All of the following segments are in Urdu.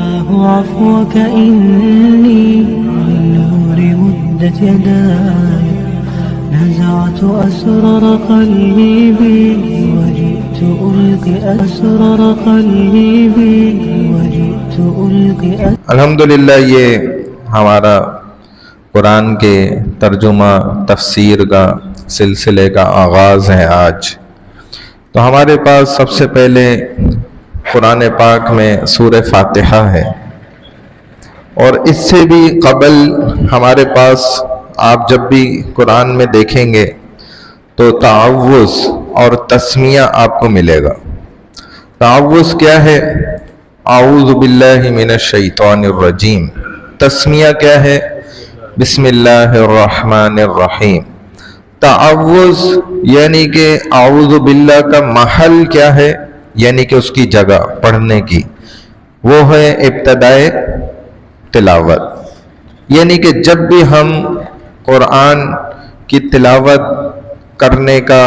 الله عفوك إني بالنور مدت يداي نزعت أسرار قلبي وجئت ألقي أسرار قلبي وجئت ألقي الحمدللہ یہ ہمارا قرآن کے ترجمہ تفسیر کا سلسلے کا آغاز ہے آج۔ تو ہمارے پاس سب سے پہلے قرآن پاک میں سورہ فاتحہ ہے، اور اس سے بھی قبل ہمارے پاس آپ جب بھی قرآن میں دیکھیں گے تو تعوذ اور تسمیہ آپ کو ملے گا۔ تعوذ کیا ہے؟ اعوذ باللہ من الشیطان الرجیم۔ تسمیہ کیا ہے؟ بسم اللہ الرحمن الرحیم۔ تعوذ یعنی کہ اعوذ باللہ کا محل کیا ہے، یعنی کہ اس کی جگہ پڑھنے کی، وہ ہے ابتدائے تلاوت۔ یعنی کہ جب بھی ہم قرآن کی تلاوت کرنے کا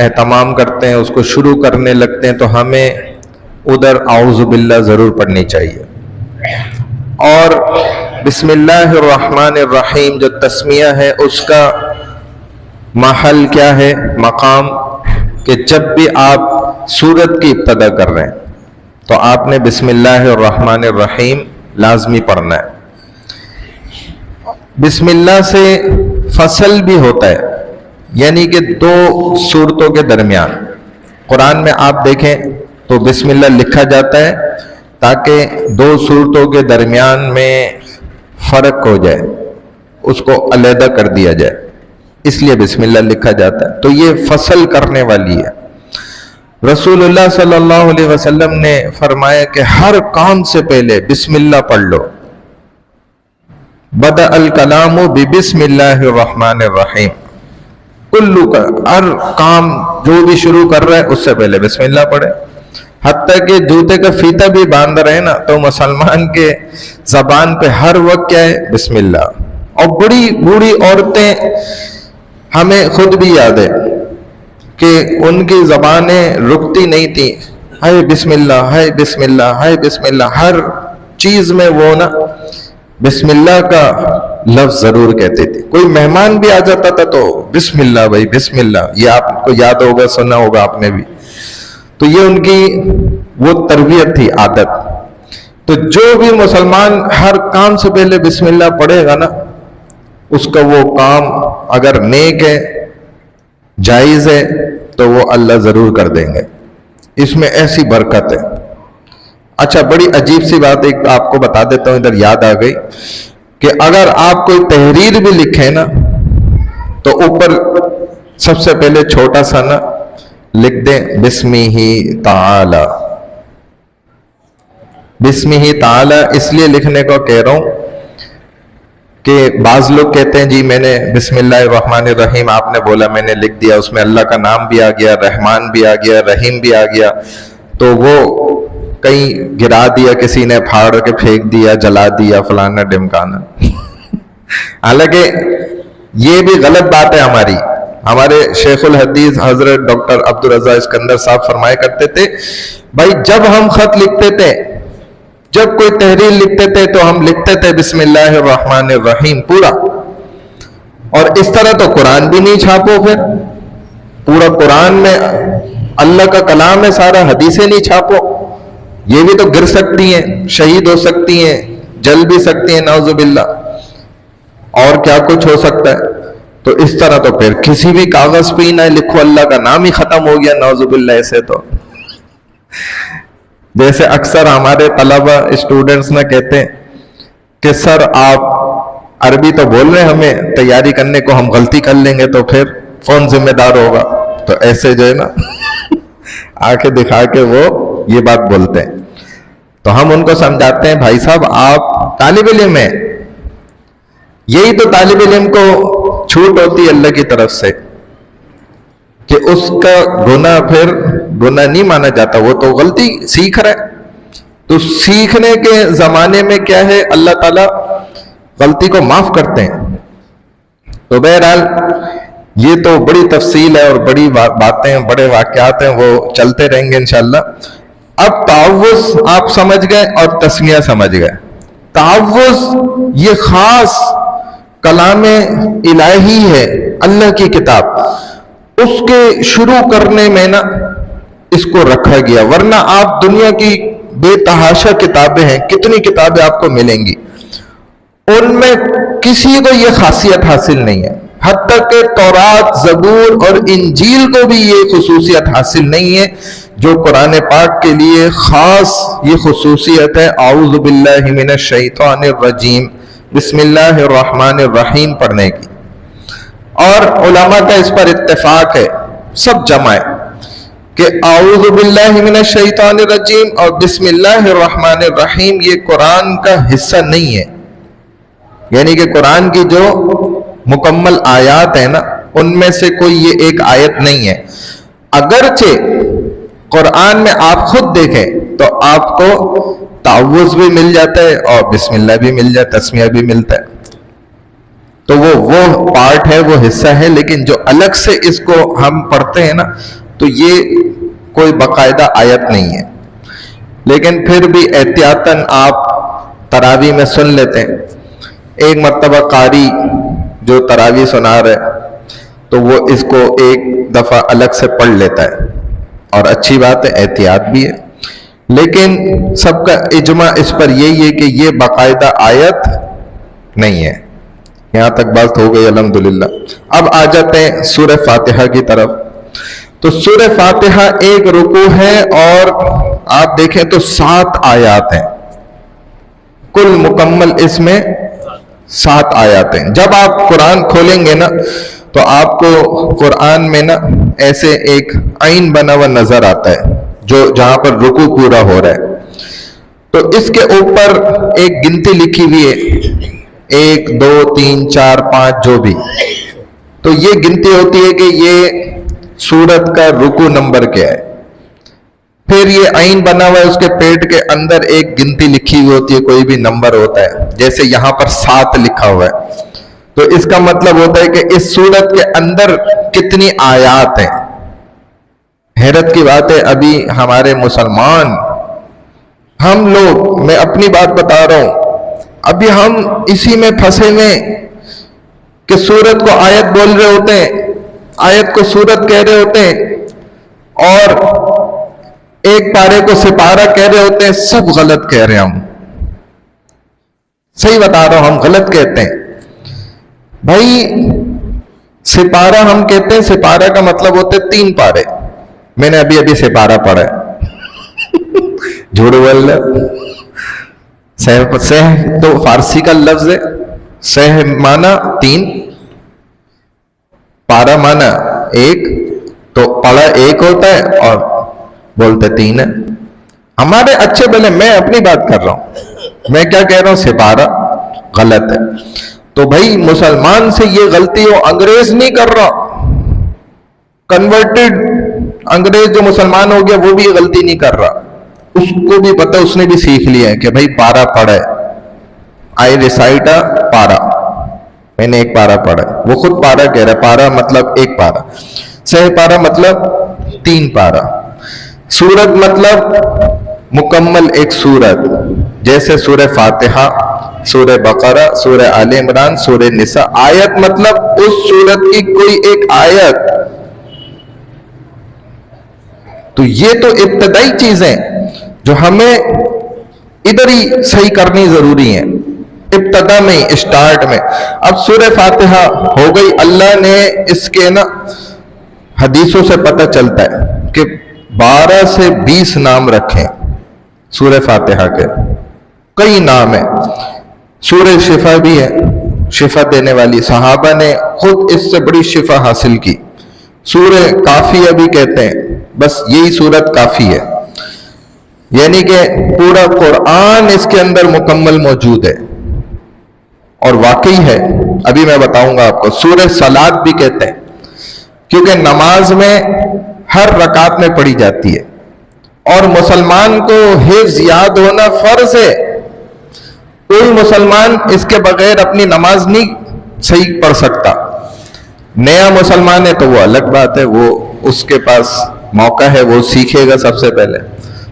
اہتمام کرتے ہیں، اس کو شروع کرنے لگتے ہیں، تو ہمیں ادھر اعوذ باللہ ضرور پڑھنی چاہیے۔ اور بسم اللہ الرحمن الرحیم جو تسمیہ ہے، اس کا محل کیا ہے، مقام، کہ جب بھی آپ سورت کی ابتدا کر رہے ہیں تو آپ نے بسم اللہ الرحمن الرحیم لازمی پڑھنا ہے۔ بسم اللہ سے فصل بھی ہوتا ہے، یعنی کہ دو سورتوں کے درمیان۔ قرآن میں آپ دیکھیں تو بسم اللہ لکھا جاتا ہے تاکہ دو سورتوں کے درمیان میں فرق ہو جائے، اس کو علیحدہ کر دیا جائے، اس لیے بسم اللہ لکھا جاتا ہے۔ تو یہ فصل کرنے والی ہے۔ رسول اللہ صلی اللہ علیہ وسلم نے فرمایا کہ ہر کام سے پہلے بسم اللہ پڑھ لو۔ بدأ الکلام ببسم اللہ الرحمن الرحیم۔ کلو کا ہر کام جو بھی شروع کر رہا ہے اس سے پہلے بسم اللہ پڑھے۔ حتیٰ کہ جوتے کا فیتہ بھی باندھ رہے ہیں نا، تو مسلمان کے زبان پہ ہر وقت کیا ہے، بسم اللہ۔ اور بڑی بوڑھی عورتیں، ہمیں خود بھی یاد ہے کہ ان کی زبانیں رکتی نہیں تھی، ہائے بسم اللہ، ہائے بسم اللہ، ہائے بسم اللہ، ہر چیز میں وہ نا بسم اللہ کا لفظ ضرور کہتے تھے۔ کوئی مہمان بھی آ جاتا تھا تو بسم اللہ بھائی، بسم اللہ۔ یہ آپ کو یاد ہوگا، سنا ہوگا آپ نے بھی۔ تو یہ ان کی وہ تربیت تھی، عادت۔ تو جو بھی مسلمان ہر کام سے پہلے بسم اللہ پڑھے گا نا، اس کا وہ کام اگر نیک ہے، جائز ہے، تو وہ اللہ ضرور کر دیں گے۔ اس میں ایسی برکت ہے۔ اچھا، بڑی عجیب سی بات ایک آپ کو بتا دیتا ہوں، ادھر یاد آ گئی، کہ اگر آپ کوئی تحریر بھی لکھیں نا تو اوپر سب سے پہلے چھوٹا سا نا لکھ دیں بسمہ تعالی۔ بسمہ تعالی اس لیے لکھنے کو کہہ رہا ہوں کہ بعض لوگ کہتے ہیں جی میں نے بسم اللہ الرحمن الرحیم آپ نے بولا، میں نے لکھ دیا، اس میں اللہ کا نام بھی آ گیا، رحمان بھی آ گیا، رحیم بھی آ گیا، تو وہ کہیں گرا دیا، کسی نے پھاڑ کے پھینک دیا، جلا دیا، فلانا ڈمکانا۔ حالانکہ یہ بھی غلط بات ہے ہماری۔ ہمارے شیخ الحدیث حضرت ڈاکٹر عبدالرضا اسکندر صاحب فرمایا کرتے تھے، بھائی جب ہم خط لکھتے تھے، جب کوئی تحریر لکھتے تھے تو ہم لکھتے تھے بسم اللہ الرحمن الرحیم پورا۔ اور اس طرح تو قرآن بھی نہیں چھاپو، پھر پورا قرآن میں اللہ کا کلام ہے سارا، حدیثیں نہیں چھاپو، یہ بھی تو گر سکتی ہیں، شہید ہو سکتی ہیں، جل بھی سکتی ہیں، نعوذ باللہ، اور کیا کچھ ہو سکتا ہے۔ تو اس طرح تو پھر کسی بھی کاغذ پہ ہی نہ لکھو، اللہ کا نام ہی ختم ہو گیا، نعوذ باللہ۔ ایسے تو جیسے اکثر ہمارے طلبہ اسٹوڈنٹس نہ کہتے ہیں کہ سر آپ عربی تو بول رہے ہیں، ہمیں تیاری کرنے کو، ہم غلطی کر لیں گے تو پھر کون ذمہ دار ہوگا؟ تو ایسے جو ہے نا آنکھیں دکھا کے وہ یہ بات بولتے ہیں۔ تو ہم ان کو سمجھاتے ہیں بھائی صاحب آپ طالب علم ہیں، یہی تو طالب علم کو چھوٹ ہوتی ہے اللہ کی طرف سے کہ اس کا گناہ پھر گناہ نہیں مانا جاتا، وہ تو غلطی سیکھ رہا ہے۔ تو سیکھنے کے زمانے میں کیا ہے، اللہ تعالیٰ غلطی کو معاف کرتے ہیں۔ تو بہرحال یہ تو بڑی تفصیل ہے اور بڑی باتیں، بڑے واقعات ہیں، وہ چلتے رہیں گے انشاءاللہ۔ اب تعوذ آپ سمجھ گئے اور تسمیہ سمجھ گئے. تعوذ یہ خاص کلام الہی ہے، اللہ کی کتاب، اس کے شروع کرنے میں نا اس کو رکھا گیا. ورنہ آپ دنیا کی بے تحاشا کتابیں ہیں، کتنی کتابیں آپ کو ملیں گی، ان میں کسی کو یہ خاصیت حاصل نہیں ہے. حتیٰ کہ تورات، زبور اور انجیل کو بھی یہ خصوصیت حاصل نہیں ہے جو قرآن پاک کے لیے خاص یہ خصوصیت ہے اعوذ باللہ من الشیطان الرجیم بسم اللہ الرحمن الرحیم پڑھنے کی. اور علماء کا اس پر اتفاق ہے، سب جمع ہے، کہ اعوذ باللہ من الشیطان الرجیم اور بسم اللہ الرحمن الرحیم یہ قرآن کا حصہ نہیں ہے. یعنی کہ قرآن کی جو مکمل آیات ہیں نا ان میں سے کوئی یہ ایک آیت نہیں ہے. اگرچہ قرآن میں آپ خود دیکھیں تو آپ کو تعوذ بھی مل جاتا ہے اور بسم اللہ بھی مل جاتا ہے، تسمیہ بھی ملتا ہے. تو وہ پارٹ ہے، وہ حصہ ہے، لیکن جو الگ سے اس کو ہم پڑھتے ہیں نا تو یہ کوئی باقاعدہ آیت نہیں ہے. لیکن پھر بھی احتیاطاً آپ تراویح میں سن لیتے ہیں. ایک مرتبہ قاری جو تراویح سنا رہے تو وہ اس کو ایک دفعہ الگ سے پڑھ لیتا ہے، اور اچھی بات ہے، احتیاط بھی ہے. لیکن سب کا اجماع اس پر یہی ہے کہ یہ باقاعدہ آیت نہیں ہے. یہاں تک بات ہو گئی الحمدللہ. اب آ جاتے ہیں سورہ فاتحہ کی طرف. تو سورہ فاتحہ ایک رکوع ہے اور آپ دیکھیں تو 7 آیات ہیں کل مکمل، اس میں 7 آیات ہیں. جب آپ قرآن کھولیں گے نا تو آپ کو قرآن میں نا ایسے ایک عین بنا ہوا نظر آتا ہے جو جہاں پر رکوع پورا ہو رہا ہے. تو اس کے اوپر ایک گنتی لکھی ہوئی ہے، 1 2 3 4 5 جو بھی. تو یہ گنتی ہوتی ہے کہ یہ سورت کا رکوع نمبر کیا ہے. پھر یہ عین بنا ہوا ہے، اس کے پیٹ کے اندر ایک گنتی لکھی ہوئی ہوتی ہے، کوئی بھی نمبر ہوتا ہے، جیسے یہاں پر 7 لکھا ہوا ہے. تو اس کا مطلب ہوتا ہے کہ اس سورت کے اندر کتنی آیات ہیں. حیرت کی بات ہے، ابھی ہمارے مسلمان، ہم لوگ، میں اپنی بات بتا رہا ہوں، ابھی ہم اسی میں پھنسے ہوئے کہ سورت کو آیت بول رہے ہوتے ہیں، آیت کو سورت کہہ رہے ہوتے ہیں، اور ایک پارے کو سپارہ کہہ رہے ہوتے ہیں. سب غلط کہہ رہے ہیں. ہم صحیح بتا رہا ہوں، ہم غلط کہتے ہیں. بھائی سپارہ ہم کہتے ہیں، سپارہ کا مطلب ہوتے 3 پارے. میں نے ابھی سپارہ پڑھا ہے. جھوٹ بول رہا. سہ تو فارسی کا لفظ ہے، سہ مانا 3، پارا مانا 1، تو پڑھا 1 ہوتا ہے اور بولتے 3 ہے. ہمارے اچھے بھلے، میں اپنی بات کر رہا ہوں، میں کیا کہہ رہا ہوں، سپارہ غلط ہے. تو بھائی مسلمان سے یہ غلطی ہو، انگریز نہیں کر رہا، کنورٹڈ انگریز جو مسلمان ہو گیا وہ بھی غلطی نہیں کر رہا. اس کو بھی پتہ، اس نے بھی سیکھ لیا ہے کہ بھائی پارا پڑھا ہے، آئی ریسائٹ اے پارا، میں نے 1 پارا پڑھا ہے. وہ خود پارا کہہ رہا ہے، پارا مطلب 1 پارا، سہ پارا مطلب 3 پارا. سورت مطلب مکمل ایک سورت، جیسے سورہ فاتحہ، سورہ بقرہ، سورہ آل عمران، سورہ نساء. آیت مطلب اس سورت کی کوئی ایک آیت. تو یہ تو ابتدائی چیزیں جو ہمیں ادھر ہی صحیح کرنی ضروری ہیں، ابتدا میں، اسٹارٹ میں. اب سورہ فاتحہ ہو گئی. اللہ نے اس کے نا حدیثوں سے پتہ چلتا ہے کہ 12 سے 20 نام رکھیں سورہ فاتحہ کے. کئی نام ہیں. سورہ شفا بھی ہے، شفا دینے والی، صحابہ نے خود اس سے بڑی شفا حاصل کی. سورہ کافیہ بھی کہتے ہیں، بس یہی سورت کافی ہے. یعنی کہ پورا قرآن اس کے اندر مکمل موجود ہے، اور واقعی ہے. ابھی میں بتاؤں گا آپ کو. سورہ صلاۃ بھی کہتے ہیں کیونکہ نماز میں ہر رکعت میں پڑھی جاتی ہے، اور مسلمان کو حفظ یاد ہونا فرض ہے. کوئی مسلمان اس کے بغیر اپنی نماز نہیں صحیح پڑھ سکتا. نیا مسلمان ہے تو وہ الگ بات ہے، وہ اس کے پاس موقع ہے، وہ سیکھے گا سب سے پہلے.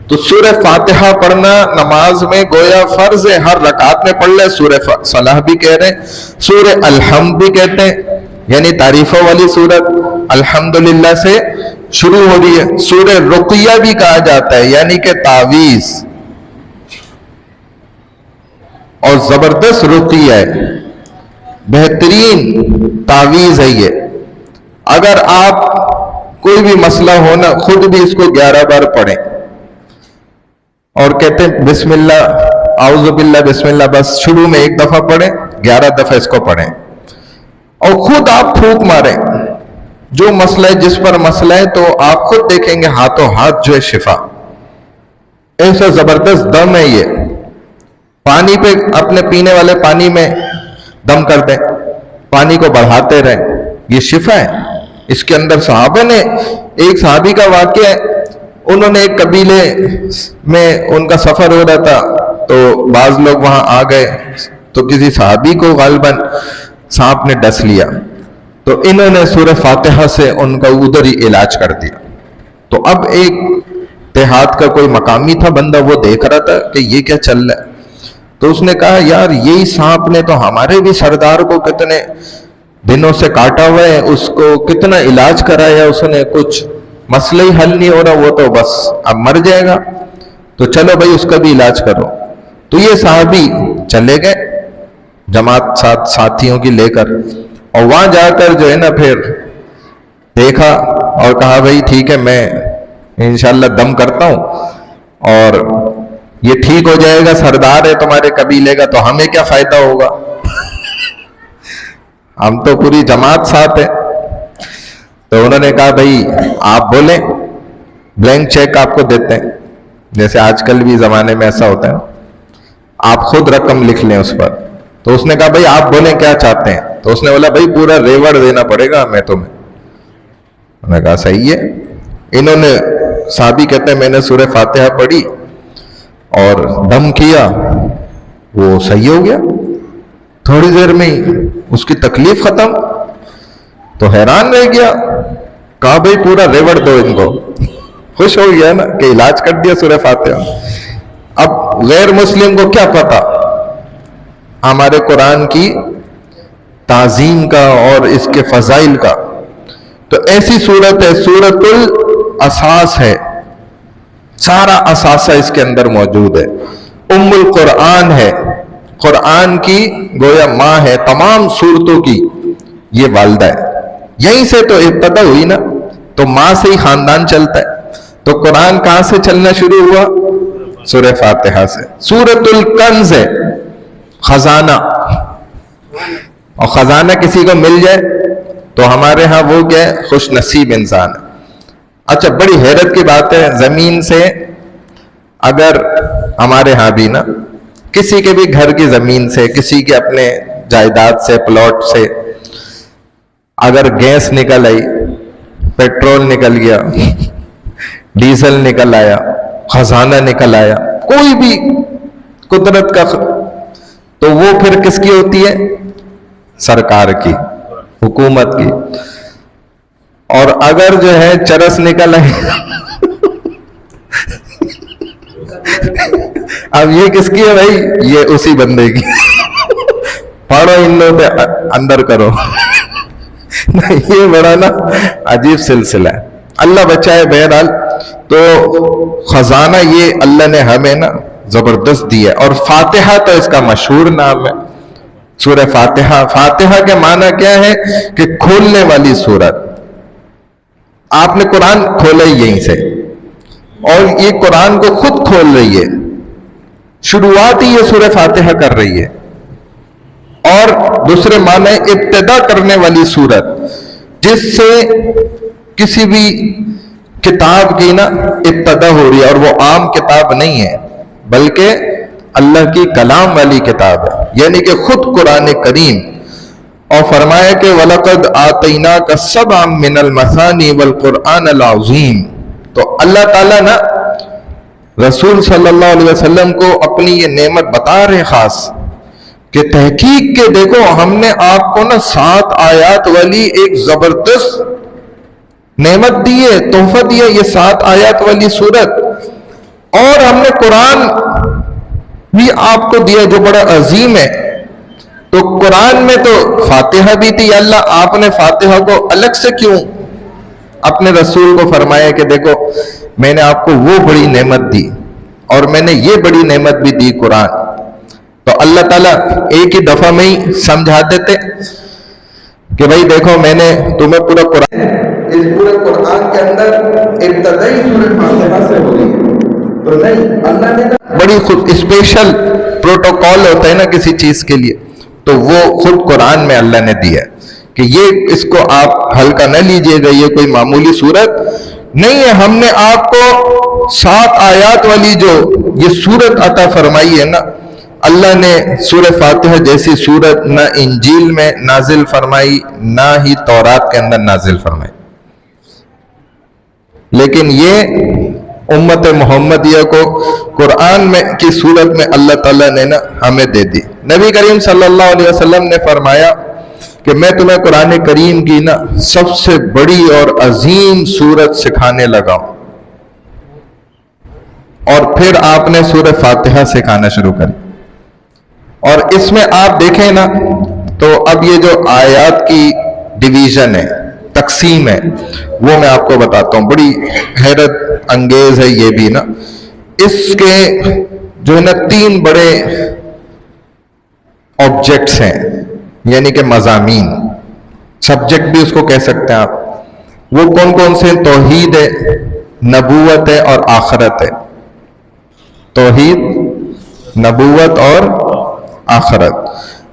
تو سورہ فاتحہ پڑھنا نماز میں گویا فرض ہے، ہر رکعت میں پڑھ لے. سورہ صلاح بھی کہہ رہے ہیں، سورہ الحمد بھی کہتے ہیں، یعنی تعریفوں والی سورت الحمدللہ سے شروع ہو رہی ہے. سورہ رقیہ بھی کہا جاتا ہے، یعنی کہ تعویذ، اور زبردست رقیہ ہے، بہترین تعویذ ہے یہ. اگر آپ کوئی بھی مسئلہ ہو نا، خود بھی اس کو 11 بار پڑھیں اور کہتے ہیں بسم اللہ، اعوذ باللہ، بسم اللہ، بس شروع میں 1 دفعہ پڑھیں، 11 دفعہ اس کو پڑھیں، اور خود آپ پھونک ماریں جو مسئلہ ہے، جس پر مسئلہ ہے، تو آپ خود دیکھیں گے ہاتھوں ہاتھ جو ہے شفا. ایسا زبردست دم ہے یہ. پانی پہ اپنے پینے والے پانی میں دم کر دیں، پانی کو بڑھاتے رہیں، یہ شفا ہے. اس کے اندر صحابہ نے، ایک صحابی کا واقعہ ہے، انہوں نے ایک قبیلے میں ان کا سفر ہو رہا تھا، تو بعض لوگ وہاں آ گئے، تو کسی صحابی کو غالباً سانپ نے ڈس لیا، تو انہوں نے سورہ فاتحہ سے ان کا ادھر ہی علاج کر دیا. تو اب ایک دیہات کا کوئی مقامی تھا بندہ، وہ دیکھ رہا تھا کہ یہ کیا چل رہا ہے، تو اس نے کہا یار یہی سانپ نے تو ہمارے بھی سردار کو کتنے دنوں سے کاٹا ہوا ہے، اس کو کتنا علاج کرایا اس نے، کچھ مسئلہ ہی حل نہیں ہو رہا، وہ تو بس اب مر جائے گا، تو چلو بھائی اس کا بھی علاج کرو. تو یہ صحابی چلے گئے جماعت ساتھیوں کی لے کر، اور وہاں جا کر جو ہے نا پھر دیکھا اور کہا بھائی ٹھیک ہے، میں انشاءاللہ دم کرتا ہوں اور یہ ٹھیک ہو جائے گا، سردار ہے تمہارے قبیلے کا، تو ہمیں کیا فائدہ ہوگا، ہم تو پوری جماعت ساتھ ہے. تو انہوں نے کہا بھائی آپ بولیں، بلینک چیک آپ کو دیتے ہیں، جیسے آج کل بھی زمانے میں ایسا ہوتا ہے، آپ خود رقم لکھ لیں اس پر. تو اس نے کہا بھائی آپ بولیں کیا چاہتے ہیں، تو اس نے بولا بھائی پورا ریوڑ دینا پڑے گا ہمیں تمہیں. انہوں نے کہا صحیح ہے. انہوں نے، صحابی کہتے ہیں میں نے سورہ فاتحہ پڑھی اور دم کیا، وہ صحیح ہو گیا تھوڑی دیر میں ہی، اس کی تکلیف ختم. تو حیران رہ گیا، کہا بھائی پورا ریوڑ دو ان کو. خوش ہو گیا نا کہ علاج کر دیا سورہ فاتحہ. اب غیر مسلم کو کیا پتا ہمارے قرآن کی تعظیم کا اور اس کے فضائل کا. تو ایسی صورت ہے، سورۃ الاساس ہے، سارا اثاثہ اس کے اندر موجود ہے. ام القرآن ہے، قرآن کی گویا ماں ہے، تمام صورتوں کی یہ والدہ ہے. یہیں سے تو ابتدا ہوئی نا، تو ماں سے ہی خاندان چلتا ہے. تو قرآن کہاں سے چلنا شروع ہوا؟ سورہ فاتحہ سے. سورۃ الکنز ہے، خزانہ، اور خزانہ کسی کو مل جائے تو ہمارے ہاں وہ کیا ہے، خوش نصیب انسان ہے. اچھا بڑی حیرت کی بات ہے، زمین سے اگر ہمارے ہاں بھی نا کسی کے بھی گھر کی زمین سے، کسی کے اپنے جائیداد سے، پلاٹ سے اگر گیس نکل آئی، پیٹرول نکل گیا، ڈیزل نکل آیا، خزانہ نکل آیا، کوئی بھی قدرت کا، تو وہ پھر کس کی ہوتی ہے؟ سرکار کی، حکومت کی. اور اگر جو ہے چرس نکل آئی اب یہ کس کی ہے بھائی؟ یہ اسی بندے کی. پاڑو ان لوگوں پہ اندر کرو. یہ بڑا نا عجیب سلسلہ ہے، اللہ بچائے. بہرحال تو خزانہ یہ اللہ نے ہمیں نا زبردست دیا. اور فاتحہ تو اس کا مشہور نام ہے، سورہ فاتحہ. فاتحہ کے معنی کیا ہے کہ کھولنے والی سورت. آپ نے قرآن کھولا ہی یہیں سے، اور یہ قرآن کو خود کھول رہی ہے، شروعات ہی یہ سورہ فاتحہ کر رہی ہے. اور دوسرے معنی ابتدا کرنے والی سورت، جس سے کسی بھی کتاب کی نا ابتدا ہو رہی ہے، اور وہ عام کتاب نہیں ہے بلکہ اللہ کی کلام والی کتاب ہے، یعنی کہ خود قرآن کریم. اور فرمایا کہ وَلَقَدْ آتَيْنَاكَ سَبْعًا مِّنَ الْمَثَانِي وَالْقُرْآنَ الْعَظِيمِ. تو اللہ تعالیٰ نا رسول صلی اللہ علیہ وسلم کو اپنی یہ نعمت بتا رہے خاص کہ تحقیق کے دیکھو ہم نے آپ کو نا 7 آیات والی ایک زبردست نعمت دی ہے، تحفہ دیا، یہ 7 آیات والی سورت. اور ہم نے قرآن بھی آپ کو دیا جو بڑا عظیم ہے. تو قرآن میں تو فاتحہ بھی تھی. اللہ آپ نے فاتحہ کو الگ سے کیوں اپنے رسول کو فرمایا کہ دیکھو میں نے آپ کو وہ بڑی نعمت دی اور میں نے یہ بڑی نعمت بھی دی قرآن. تو اللہ تعالیٰ ایک ہی دفعہ میں ہی سمجھا دیتے کہ بھائی دیکھو میں نے تمہیں پورا قرآن، اس پورے قرآن کے اندر ابتدائی سورۃ فاتحہ سے ہو رہی ہے. تو نہیں، اللہ نے بڑی خود اسپیشل پروٹوکول ہوتا ہے نا کسی چیز کے لیے، تو وہ خود قرآن میں اللہ نے دیا ہے کہ یہ اس کو آپ ہلکا نہ لیجئے گا، یہ کوئی معمولی سورت نہیں ہے. ہم نے آپ کو 7 آیات والی جو یہ سورت عطا فرمائی ہے نا، اللہ نے سورہ فاتحہ جیسی سورت نہ انجیل میں نازل فرمائی نہ ہی تورات کے اندر نازل فرمائی، لیکن یہ امت محمدیہ کو قرآن میں کی صورت میں اللہ تعالیٰ نے نا ہمیں دے دی. نبی کریم صلی اللہ علیہ وسلم نے فرمایا کہ میں تمہیں قرآن کریم کی نا سب سے بڑی اور عظیم سورت سکھانے لگا ہوں. اور پھر آپ نے سورہ فاتحہ سکھانا شروع کری. اور اس میں آپ دیکھیں نا تو اب یہ جو آیات کی ڈویژن ہے، تقسیم ہے، وہ میں آپ کو بتاتا ہوں. بڑی حیرت انگیز ہے یہ بھی نا. اس کے جو ہے نا 3 بڑے آبجیکٹس ہیں، یعنی کہ مضامین، سبجیکٹ بھی اس کو کہہ سکتے ہیں آپ. وہ کون کون سے؟ توحید ہے، نبوت ہے اور آخرت ہے. توحید، نبوت اور آخرت.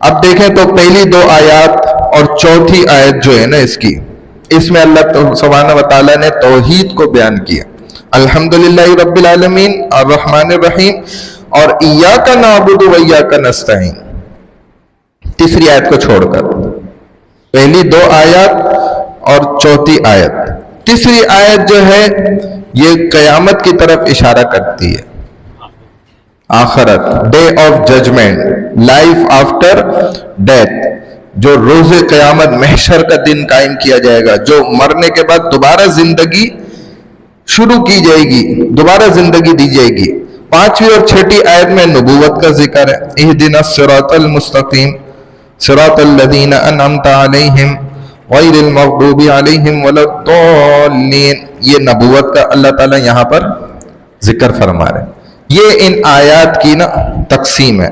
اب دیکھیں تو پہلی 2 آیات اور چوتھی آیت جو ہے نا اس میں اللہ سبحانہ وتعالیٰ نے توحید کو بیان کیا. الحمدللہ رب العالمین الرحمن الرحیم اور ایاک نعبد و ایاک نستعین، تیسری آیت کو چھوڑ کر. پہلی 2 آیات اور چوتھی آیت. تیسری آیت جو ہے یہ قیامت کی طرف اشارہ کرتی ہے. آخرت، day of judgment, life after death, جو روز قیامت محشر کا دن قائم کیا جائے گا، جو مرنے کے بعد دوبارہ زندگی شروع کی جائے گی، دوبارہ زندگی دی جائے گی. 5ویں اور 6ٹھی آیت میں نبوت کا ذکر ہے. اہدنا الصراط المستقیم صراط الذین انعمت علیہم غیر المغضوب علیہم ولا الضالین. یہ نبوت کا اللہ تعالیٰ یہاں پر ذکر فرما رہے ہیں. یہ ان آیات کی نا تقسیم ہے.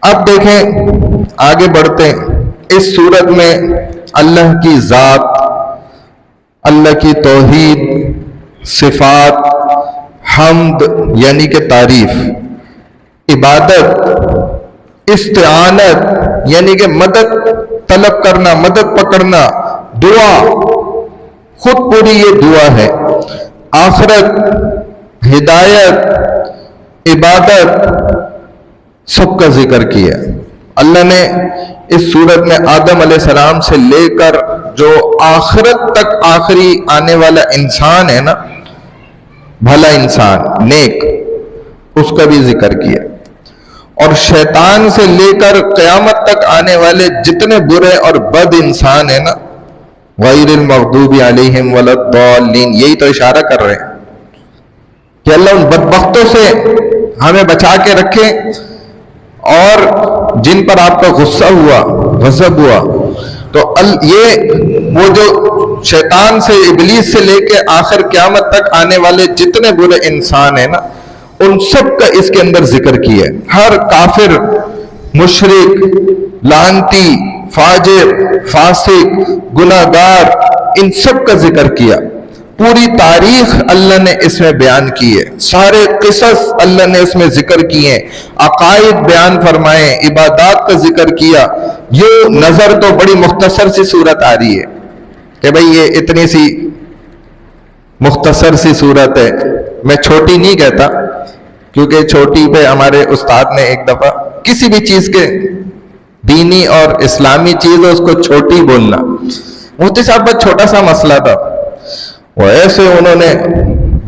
اب دیکھیں آگے بڑھتے ہیں. اس صورت میں اللہ کی ذات، اللہ کی توحید، صفات، حمد یعنی کہ تعریف، عبادت، استعانت یعنی کہ مدد طلب کرنا، مدد پکڑنا، دعا، خود پوری یہ دعا ہے، آخرت، ہدایت، عبادت، سب کا ذکر کیا. اللہ نے اس صورت میں آدم علیہ السلام سے لے کر جو آخرت تک آخری آنے والا انسان ہے نا، بھلا انسان، نیک، اس کا بھی ذکر کیا. اور شیطان سے لے کر قیامت تک آنے والے جتنے برے اور بد انسان ہیں نا، غیر المغضوب علیہم ولا الضالین، یہی تو اشارہ کر رہے ہیں کہ اللہ ان بدبختوں سے ہمیں بچا کے رکھے، اور جن پر آپ کا غصہ ہوا، غضب ہوا. تو یہ وہ جو شیطان سے، ابلیس سے لے کے آخر قیامت تک آنے والے جتنے برے انسان ہیں نا، ان سب کا اس کے اندر ذکر کیا ہے. ہر کافر، مشرک، لعنتی، فاجر، فاسق، گناہگار، ان سب کا ذکر کیا. پوری تاریخ اللہ نے اس میں بیان کی ہے، سارے قصص اللہ نے اس میں ذکر کیے ہیں، عقائد بیان فرمائے، عبادات کا ذکر کیا. یہ نظر تو بڑی مختصر سی صورت آ رہی ہے کہ بھئی یہ اتنی سی مختصر سی صورت ہے. میں چھوٹی نہیں کہتا، کیونکہ چھوٹی پہ ہمارے استاد نے ایک دفعہ کسی بھی چیز کے دینی اور اسلامی چیز ہے اس کو چھوٹی بولنا. مفتی صاحب بس چھوٹا سا مسئلہ تھا، وہ ایسے انہوں نے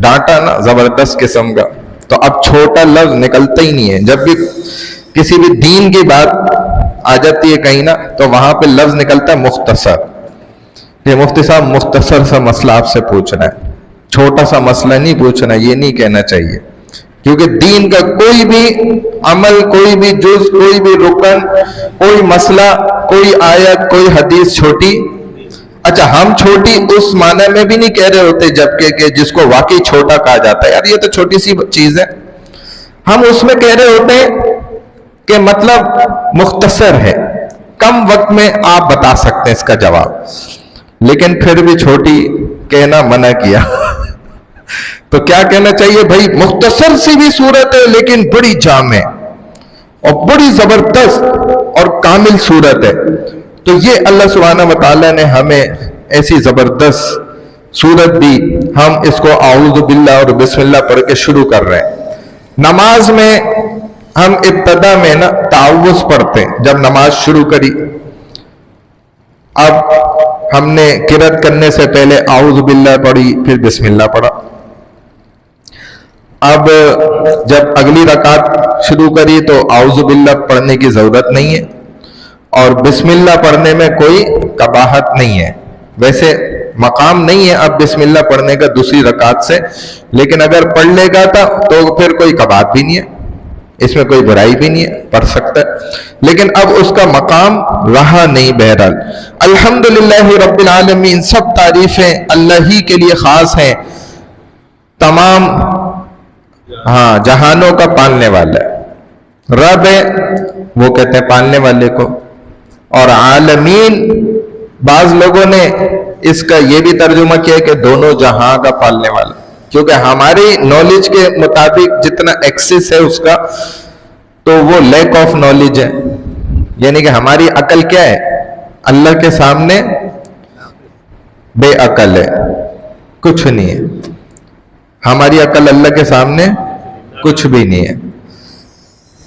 ڈانٹا نا زبردست قسم کا، تو اب چھوٹا لفظ نکلتا ہی نہیں ہے. جب بھی کسی بھی دین کی بات آ جاتی ہے کہیں نا، تو وہاں پہ لفظ نکلتا ہے مختصر. کہ مفتی صاحب مختصر سا مسئلہ آپ سے پوچھنا ہے، چھوٹا سا مسئلہ نہیں پوچھنا، یہ نہیں کہنا چاہیے. کیونکہ دین کا کوئی بھی عمل، کوئی بھی جز، کوئی بھی رکن، کوئی مسئلہ، کوئی آیت، کوئی حدیث چھوٹی، اچھا ہم چھوٹی اس معنی میں بھی نہیں کہہ رہے ہوتے جبکہ کہ جس کو واقعی چھوٹا کہا جاتا ہے، یار یہ تو چھوٹی سی چیز ہے، ہم اس میں کہہ رہے ہوتے ہیں کہ مطلب مختصر ہے، کم وقت میں آپ بتا سکتے ہیں اس کا جواب، لیکن پھر بھی چھوٹی کہنا منع کیا تو کیا کہنا چاہیے بھائی؟ مختصر سی بھی صورت ہے لیکن بڑی جامع اور بڑی زبردست اور کامل صورت ہے. تو یہ اللہ سبحانہ و تعالیٰ نے ہمیں ایسی زبردست صورت دی، ہم اس کو اعوذ باللہ اور بسم اللہ پڑھ کے شروع کر رہے ہیں. نماز میں ہم ابتدا میں نا تعوذ پڑھتے ہیں جب نماز شروع کری. اب ہم نے قرات کرنے سے پہلے اعوذ باللہ پڑھی، پھر بسم اللہ پڑھا. اب جب اگلی رکعت شروع کری تو اعوذ باللہ پڑھنے کی ضرورت نہیں ہے اور بسم اللہ پڑھنے میں کوئی قباحت نہیں ہے. ویسے مقام نہیں ہے اب بسم اللہ پڑھنے کا دوسری رکعت سے، لیکن اگر پڑھ لے گا تو پھر کوئی قباحت بھی نہیں ہے، اس میں کوئی برائی بھی نہیں ہے، پڑھ سکتا ہے. لیکن اب اس کا مقام رہا نہیں. بہرحال الحمدللہ رب العالمین، سب تعریفیں اللہ ہی کے لیے خاص ہیں. تمام جہانوں کا پالنے والا ہے، رب ہے وہ کہتے ہیں پالنے والے کو. اور عالمین بعض لوگوں نے اس کا یہ بھی ترجمہ کیا کہ دونوں جہاں کا پالنے والا، کیونکہ ہماری نالج کے مطابق جتنا ایکسس ہے اس کا تو وہ لیک آف نالج ہے. یعنی کہ ہماری عقل کیا ہے؟ اللہ کے سامنے بے عقل ہے، کچھ نہیں ہے. ہماری عقل اللہ کے سامنے کچھ بھی نہیں ہے.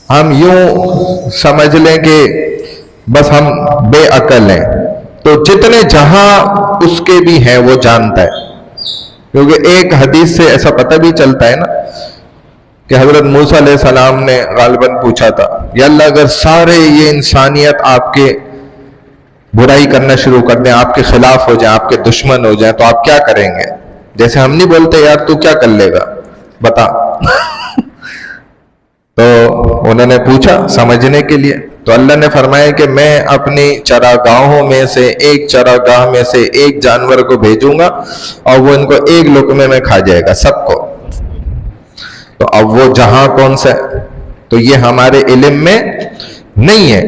ہم یوں سمجھ لیں کہ بس ہم بے عقل ہیں. تو جتنے جہاں اس کے بھی ہیں وہ جانتا ہے. کیونکہ ایک حدیث سے ایسا پتہ بھی چلتا ہے نا کہ حضرت موسیٰ علیہ السلام نے غالباً پوچھا تھا، یا اللہ اگر سارے یہ انسانیت آپ کے برائی کرنا شروع کر دیں، آپ کے خلاف ہو جائیں، آپ کے دشمن ہو جائیں، تو آپ کیا کریں گے؟ جیسے ہم نہیں بولتے یار تو کیا کر لے گا بتا تو انہوں نے پوچھا سمجھنے کے لیے، تو اللہ نے فرمایا کہ میں اپنی چراگاہوں میں سے ایک چراگاہ میں سے ایک جانور کو بھیجوں گا اور وہ ان کو ایک لقمے میں کھا جائے گا سب کو. تو اب وہ جہاں کون سا ہے؟ تو یہ ہمارے علم میں نہیں ہے.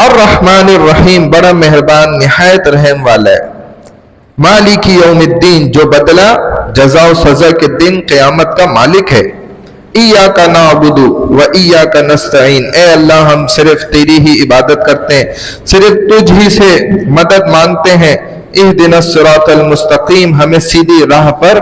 الرحمن الرحیم، بڑا مہربان نہایت رحم والا ہے. مالک یوم الدین، جو بدلہ جزا و سزا کے دن قیامت کا مالک ہے. ایاک نعبد و ایاک نستعین، اے اللہ ہم صرف تیری ہی عبادت کرتے ہیں، صرف تجھ ہی سے مدد مانگتے ہیں. اہدنا الصراط المستقیم، ہمیں سیدھی راہ پر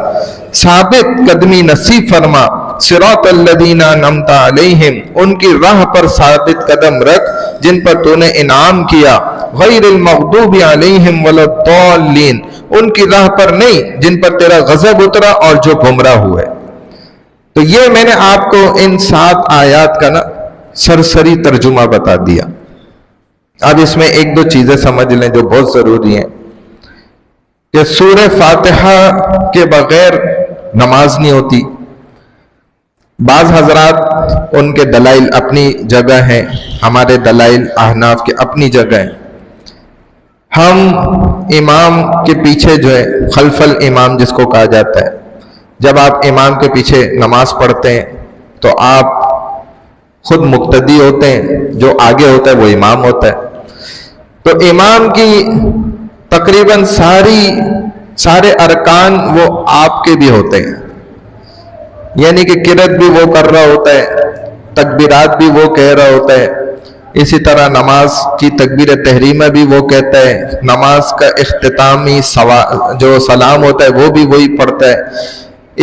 ثابت قدمی نصیب فرما. صراط الذین انعمت علیہم، ان کی راہ پر ثابت قدم رکھ جن پر تو نے انعام کیا. غیر المغضوب علیہم ولا الضالین، ان کی راہ پر نہیں جن پر تیرا غضب اترا اور جو گمراہ ہوئے. تو یہ میں نے آپ کو ان 7 آیات کا نا سرسری ترجمہ بتا دیا. اب اس میں ایک دو چیزیں سمجھ لیں جو بہت ضروری ہیں کہ سورہ فاتحہ کے بغیر نماز نہیں ہوتی. بعض حضرات ان کے دلائل اپنی جگہ ہیں، ہمارے دلائل احناف کے اپنی جگہ ہیں. ہم امام کے پیچھے جو ہے خلف الامام جس کو کہا جاتا ہے، جب آپ امام کے پیچھے نماز پڑھتے ہیں تو آپ خود مقتدی ہوتے ہیں، جو آگے ہوتا ہے وہ امام ہوتا ہے. تو امام کی تقریباً سارے ارکان وہ آپ کے بھی ہوتے ہیں. یعنی کہ قرات بھی وہ کر رہا ہوتا ہے، تکبیرات بھی وہ کہہ رہا ہوتا ہے، اسی طرح نماز کی تکبیر تحریمہ بھی وہ کہتا ہے، نماز کا اختتامی جو سلام ہوتا ہے وہ بھی وہی پڑھتا ہے،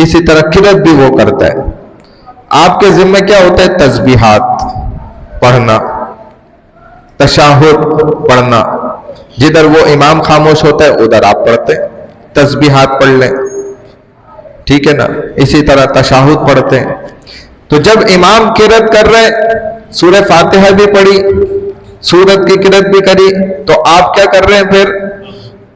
اسی طرح قرات بھی وہ کرتا ہے. آپ کے ذمہ کیا ہوتا ہے؟ تسبیحات پڑھنا، تشہد پڑھنا. جدھر وہ امام خاموش ہوتا ہے ادھر آپ پڑھتے ہیں، تسبیحات پڑھ لیں، ٹھیک ہے نا. اسی طرح تشہد پڑھتے ہیں. تو جب امام قرات کر رہے سورہ فاتحہ بھی پڑھی، سورت کی قرات بھی کری، تو آپ کیا کر رہے ہیں؟ پھر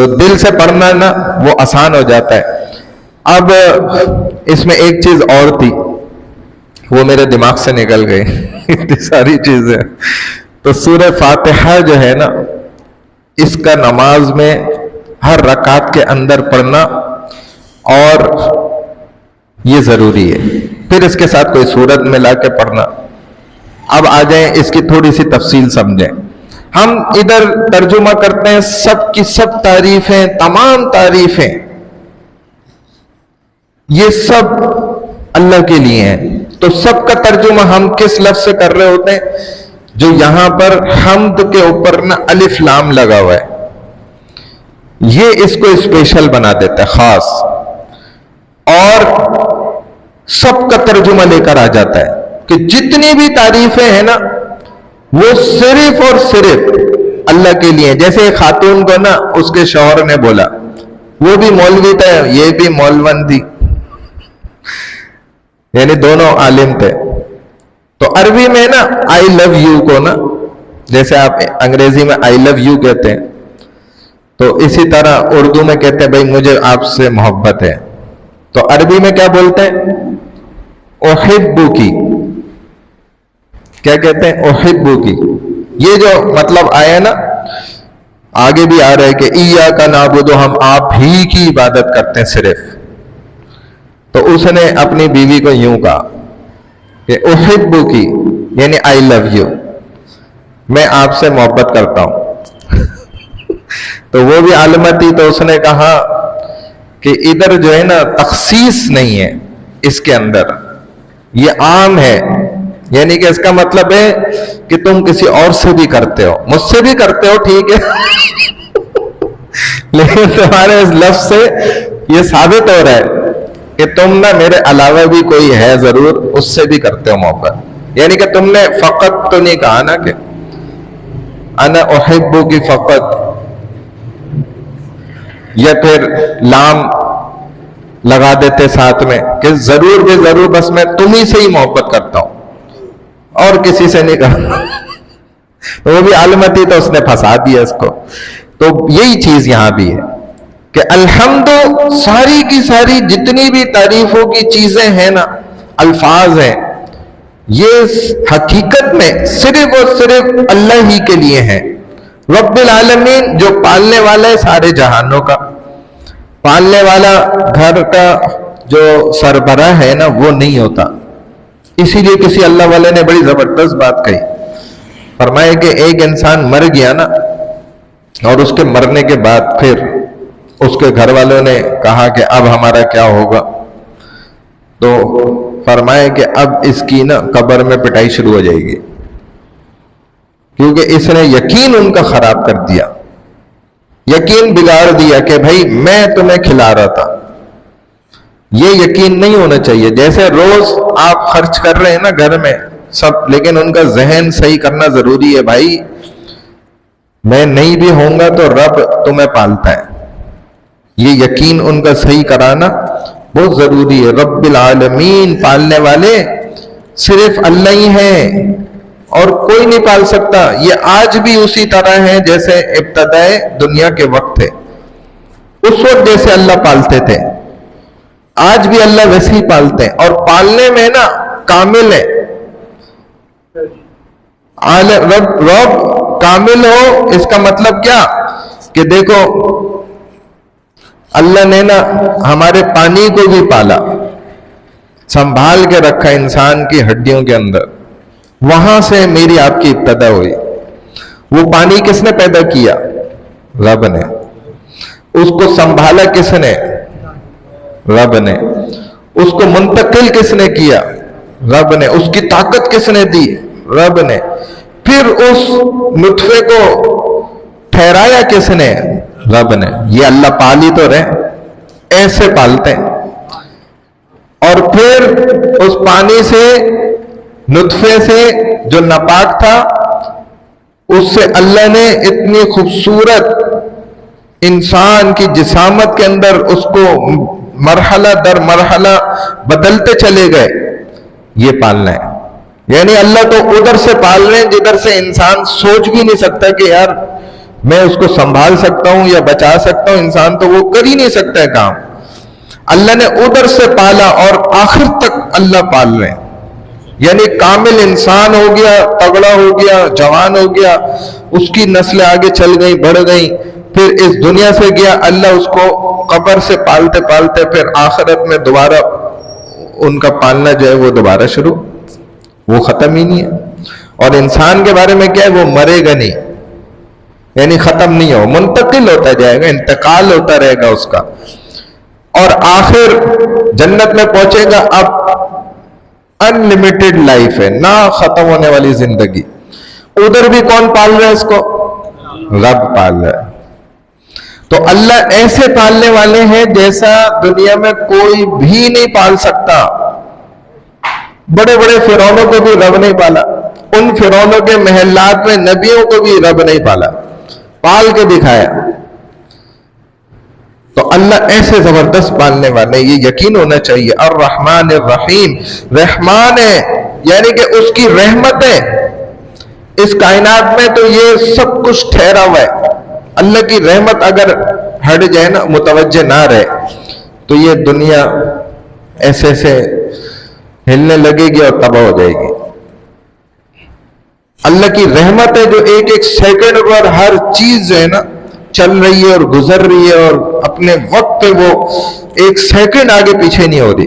تو دل سے پڑھنا نا وہ آسان ہو جاتا ہے. اب اس میں ایک چیز اور تھی, وہ میرے دماغ سے نکل گئی. اتنی ساری چیزیں. تو سورہ فاتحہ جو ہے نا, اس کا نماز میں ہر رکعت کے اندر پڑھنا اور یہ ضروری ہے. پھر اس کے ساتھ کوئی سورت ملا کے پڑھنا. اب آ جائیں اس کی تھوڑی سی تفصیل سمجھیں. ہم ادھر ترجمہ کرتے ہیں سب کی سب تعریفیں, تمام تعریفیں یہ سب اللہ کے لیے ہیں. تو سب کا ترجمہ ہم کس لفظ سے کر رہے ہوتے ہیں؟ جو یہاں پر حمد کے اوپر نا الف لام لگا ہوا ہے, یہ اس کو اسپیشل بنا دیتا ہے, خاص, اور سب کا ترجمہ لے کر آ جاتا ہے کہ جتنی بھی تعریفیں ہیں نا وہ صرف اور صرف اللہ کے لیے. جیسے ایک خاتون کو نا اس کے شوہر نے بولا, وہ بھی مولوی تھا, یہ بھی مولون تھی, یعنی دونوں عالم تھے. تو عربی میں نا آئی لو یو کو نا, جیسے آپ انگریزی میں آئی لو یو کہتے ہیں, تو اسی طرح اردو میں کہتے ہیں بھائی مجھے آپ سے محبت ہے. تو عربی میں کیا بولتے ہیں؟ احبو کی. کیا کہتے ہیں؟ احبو کی. یہ جو مطلب آیا نا, آگے بھی آ رہا ہے کہ ایاک نعبد, ہم آپ ہی کی عبادت کرتے ہیں صرف. تو اس نے اپنی بیوی کو یوں کہا کہ احبو کی یعنی آئی لو یو, میں آپ سے محبت کرتا ہوں. تو وہ بھی عالمہ تھی, تو اس نے کہا کہ ادھر جو ہے نا تخصیص نہیں ہے اس کے اندر, یہ عام ہے. یعنی کہ اس کا مطلب ہے کہ تم کسی اور سے بھی کرتے ہو, مجھ سے بھی کرتے ہو ٹھیک ہے, لیکن تمہارے اس لفظ سے یہ ثابت ہو رہا ہے کہ تم نہ میرے علاوہ بھی کوئی ہے ضرور, اس سے بھی کرتے ہو محبت. یعنی کہ تم نے فقط تو نہیں کہا نا کہ انا احبو کی فقط, یا پھر لام لگا دیتے ساتھ میں کہ ضرور بھی ضرور بس میں تمہیں سے ہی محبت کرتا ہوں اور کسی سے نہیں کہا. تو وہ بھی عالمہ تھی, تو اس نے پھنسا دیا اس کو. تو یہی چیز یہاں بھی ہے کہ الحمد, ساری کی ساری جتنی بھی تعریفوں کی چیزیں ہیں نا, الفاظ ہیں, یہ حقیقت میں صرف اور صرف اللہ ہی کے لیے ہیں. رب العالمین, جو پالنے والا ہے سارے جہانوں کا, پالنے والا گھر کا جو سربراہ ہے نا وہ نہیں ہوتا. اسی لیے کسی اللہ والے نے بڑی زبردست بات کہی, فرمایا کہ ایک انسان مر گیا نا, اور اس کے مرنے کے بعد پھر اس کے گھر والوں نے کہا کہ اب ہمارا کیا ہوگا, تو فرمایا کہ اب اس کی نا قبر میں پٹائی شروع ہو جائے گی, کیونکہ اس نے یقین ان کا خراب کر دیا, یقین بگاڑ دیا کہ بھائی میں تمہیں کھلا رہا تھا. یہ یقین نہیں ہونا چاہیے. جیسے روز آپ خرچ کر رہے ہیں نا گھر میں سب, لیکن ان کا ذہن صحیح کرنا ضروری ہے. بھائی میں نہیں بھی ہوں گا تو رب تمہیں پالتا ہے, یہ یقین ان کا صحیح کرانا بہت ضروری ہے. رب العالمین, پالنے والے صرف اللہ ہی ہیں اور کوئی نہیں پال سکتا. یہ آج بھی اسی طرح ہے جیسے ابتدائے دنیا کے وقت تھے, اس وقت جیسے اللہ پالتے تھے, آج بھی اللہ ویسے ہی پالتے ہیں. اور پالنے میں نا کامل ہے, رب کامل ہو. اس کا مطلب کیا کہ دیکھو اللہ نے نا ہمارے پانی کو بھی پالا, سنبھال کے رکھا انسان کی ہڈیوں کے اندر. وہاں سے میری آپ کی ابتدا ہوئی. وہ پانی کس نے پیدا کیا؟ رب نے. اس کو سنبھالا کس نے؟ رب نے. اس کو منتقل کس نے کیا؟ رب نے. اس کی طاقت کس نے دی؟ رب نے. پھر اس نطفے کو ٹھہرایا کس نے؟ رب نے. یہ اللہ پال ہی تو رہے, ایسے پالتے ہیں. اور پھر اس پانی سے, نطفے سے جو ناپاک تھا, اس سے اللہ نے اتنی خوبصورت انسان کی جسامت کے اندر اس کو مرحلہ در مرحلہ بدلتے چلے گئے. یہ پالنا ہے. یعنی اللہ تو ادھر سے پال رہے ہیں جدھر سے انسان سوچ بھی نہیں سکتا کہ یار میں اس کو سنبھال سکتا ہوں یا بچا سکتا ہوں، انسان تو وہ کر ہی نہیں سکتا ہے کام. اللہ نے ادھر سے پالا اور آخر تک اللہ پال رہے ہیں. یعنی کامل انسان ہو گیا، تگڑا ہو گیا، جوان ہو گیا، اس کی نسلیں آگے چل گئی، بڑھ گئی، پھر اس دنیا سے گیا، اللہ اس کو قبر سے پالتے پالتے پھر آخرت میں دوبارہ ان کا پالنا جو ہے وہ دوبارہ شروع، وہ ختم ہی نہیں ہے. اور انسان کے بارے میں کیا ہے، وہ مرے گا نہیں، یعنی ختم نہیں ہو، منتقل ہوتا جائے گا، انتقال ہوتا رہے گا اس کا، اور آخر جنت میں پہنچے گا. اب انلمیٹڈ لائف ہے، نہ ختم ہونے والی زندگی. ادھر بھی کون پال رہا ہے اس کو؟ رب پال رہا ہے. تو اللہ ایسے پالنے والے ہیں جیسا دنیا میں کوئی بھی نہیں پال سکتا. بڑے بڑے فرعونوں کو بھی رب نہیں پالا، ان فرعونوں کے محلات میں نبیوں کو بھی رب نہیں پالا، پال کے دکھایا. تو اللہ ایسے زبردست پالنے والے، یہ یقین ہونا چاہیے. الرحمن الرحیم، رحمان ہے، یعنی کہ اس کی رحمت ہے اس کائنات میں، تو یہ سب کچھ ٹھہرا ہوا ہے. اللہ کی رحمت اگر ہٹ جائے نا، متوجہ نہ رہے، تو یہ دنیا ایسے سے ہلنے لگے گی اور تباہ ہو جائے گی. اللہ کی رحمت ہے جو ایک ایک سیکنڈ پر ہر چیز جو ہے نا چل رہی ہے اور گزر رہی ہے، اور اپنے وقت پہ وہ ایک سیکنڈ آگے پیچھے نہیں ہو رہی.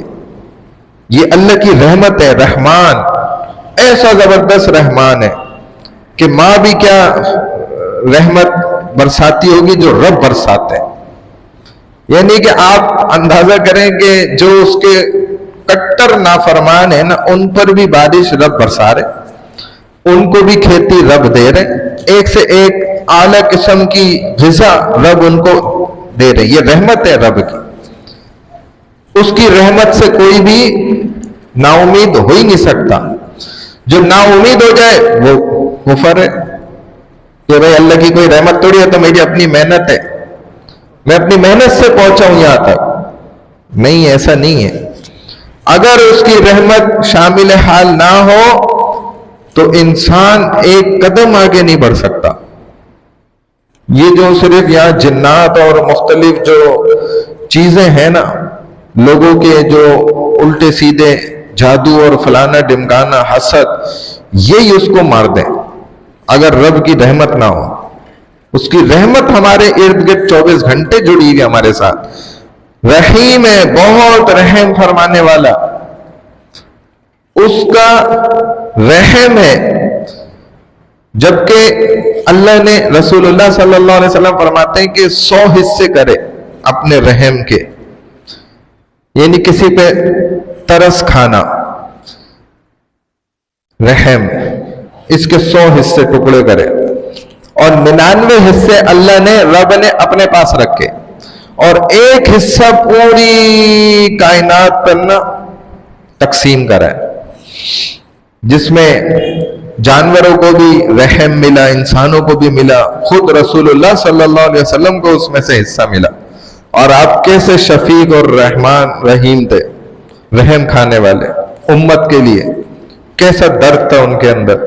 یہ اللہ کی رحمت ہے. رحمان، ایسا زبردست رحمان ہے کہ ماں بھی کیا رحمت برساتی ہوگی جو رب برساتے ہیں. یعنی کہ آپ اندازہ کریں کہ جو اس کے کٹر نافرمان ہیں نا، ان پر بھی بارش رب برسا رہے، ان کو بھی کھیتی رب دے رہے، ایک سے ایک اعلیٰ قسم کی غذا رب ان کو دے رہے. یہ رحمت ہے رب کی. اس کی رحمت سے کوئی بھی نا امید ہو ہی نہیں سکتا. جو نا امید ہو جائے وہ کفر ہے کہ بھائی اللہ کی کوئی رحمت تھوڑی ہے، تو میری اپنی محنت ہے، میں اپنی محنت سے پہنچا ہوں یہاں تک. نہیں، ایسا نہیں ہے. اگر اس کی رحمت شامل حال نہ ہو تو انسان ایک قدم آگے نہیں بڑھ سکتا. یہ جو صرف یہاں جنات اور مختلف جو چیزیں ہیں نا، لوگوں کے جو الٹے سیدھے جادو اور فلانا ڈمکانا، حسد، یہی اس کو مار دیں اگر رب کی رحمت نہ ہو. اس کی رحمت ہمارے ارد گرد 24 گھنٹے جڑی ہوئی ہمارے ساتھ. رحیم ہے، بہت رحم فرمانے والا. اس کا رحم ہے. جبکہ اللہ نے، رسول اللہ صلی اللہ علیہ وسلم فرماتے ہیں کہ 100 حصے کرے اپنے رحم کے، یعنی کسی پہ ترس کھانا، رحم، اس کے 100 حصے ٹکڑے کرے، اور 99 حصے اللہ نے، رب نے اپنے پاس رکھے، اور ایک حصہ پوری کائنات پر نا تقسیم کرا ہے، جس میں جانوروں کو بھی رحم ملا، انسانوں کو بھی ملا، خود رسول اللہ صلی اللہ علیہ وسلم کو اس میں سے حصہ ملا. اور آپ کیسے شفیق اور رحمان رحیم تھے، رحم کھانے والے امت کے لیے، کیسا درد تھا ان کے اندر.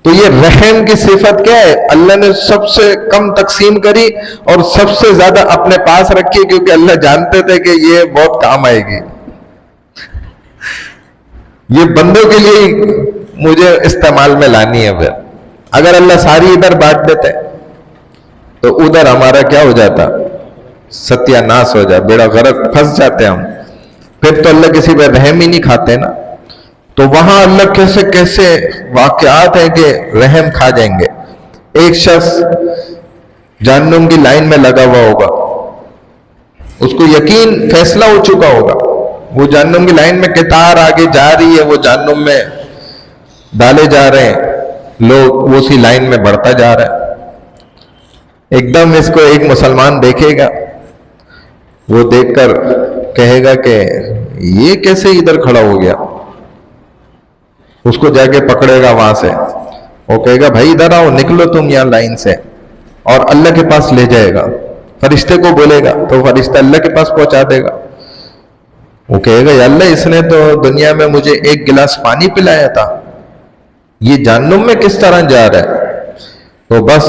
تو یہ رحم کی صفت کیا ہے؟ اللہ نے سب سے کم تقسیم کری اور سب سے زیادہ اپنے پاس رکھی، کیونکہ اللہ جانتے تھے کہ یہ بہت کام آئے گی. یہ بندوں کے لیے مجھے استعمال میں لانی ہے. پھر اگر اللہ ساری ادھر بانٹ دیتے تو ادھر ہمارا کیا ہو جاتا؟ ستیہ ناس ہو جائے، بیڑا غرق، پھنس جاتے ہم. پھر تو اللہ کسی پہ رحم ہی نہیں کھاتے نا. تو وہاں اللہ کیسے کیسے واقعات ہیں کہ رحم کھا جائیں گے. ایک شخص جہنم کی لائن میں لگا ہوا ہوگا، اس کو یقین فیصلہ ہو چکا ہوگا، وہ جہنم کی لائن میں قطار آگے جا رہی ہے، وہ جہنم میں ڈالے جا رہے ہیں لوگ، وہ اسی لائن میں بڑھتا جا رہا ہے. ایک دم اس کو ایک مسلمان دیکھے گا، وہ دیکھ کر کہے گا کہ یہ کیسے ادھر کھڑا ہو گیا. اس کو جا کے پکڑے گا وہاں سے، وہ کہے گا بھائی ادھر آؤ، نکلو تم یہاں لائن سے، اور اللہ کے پاس لے جائے گا. فرشتے کو بولے گا تو فرشتہ اللہ کے پاس پہنچا دے گا. وہ کہے گا یا اللہ، اس نے تو دنیا میں مجھے ایک گلاس پانی پلایا تھا، یہ جہنم میں کس طرح جا رہا ہے؟ تو بس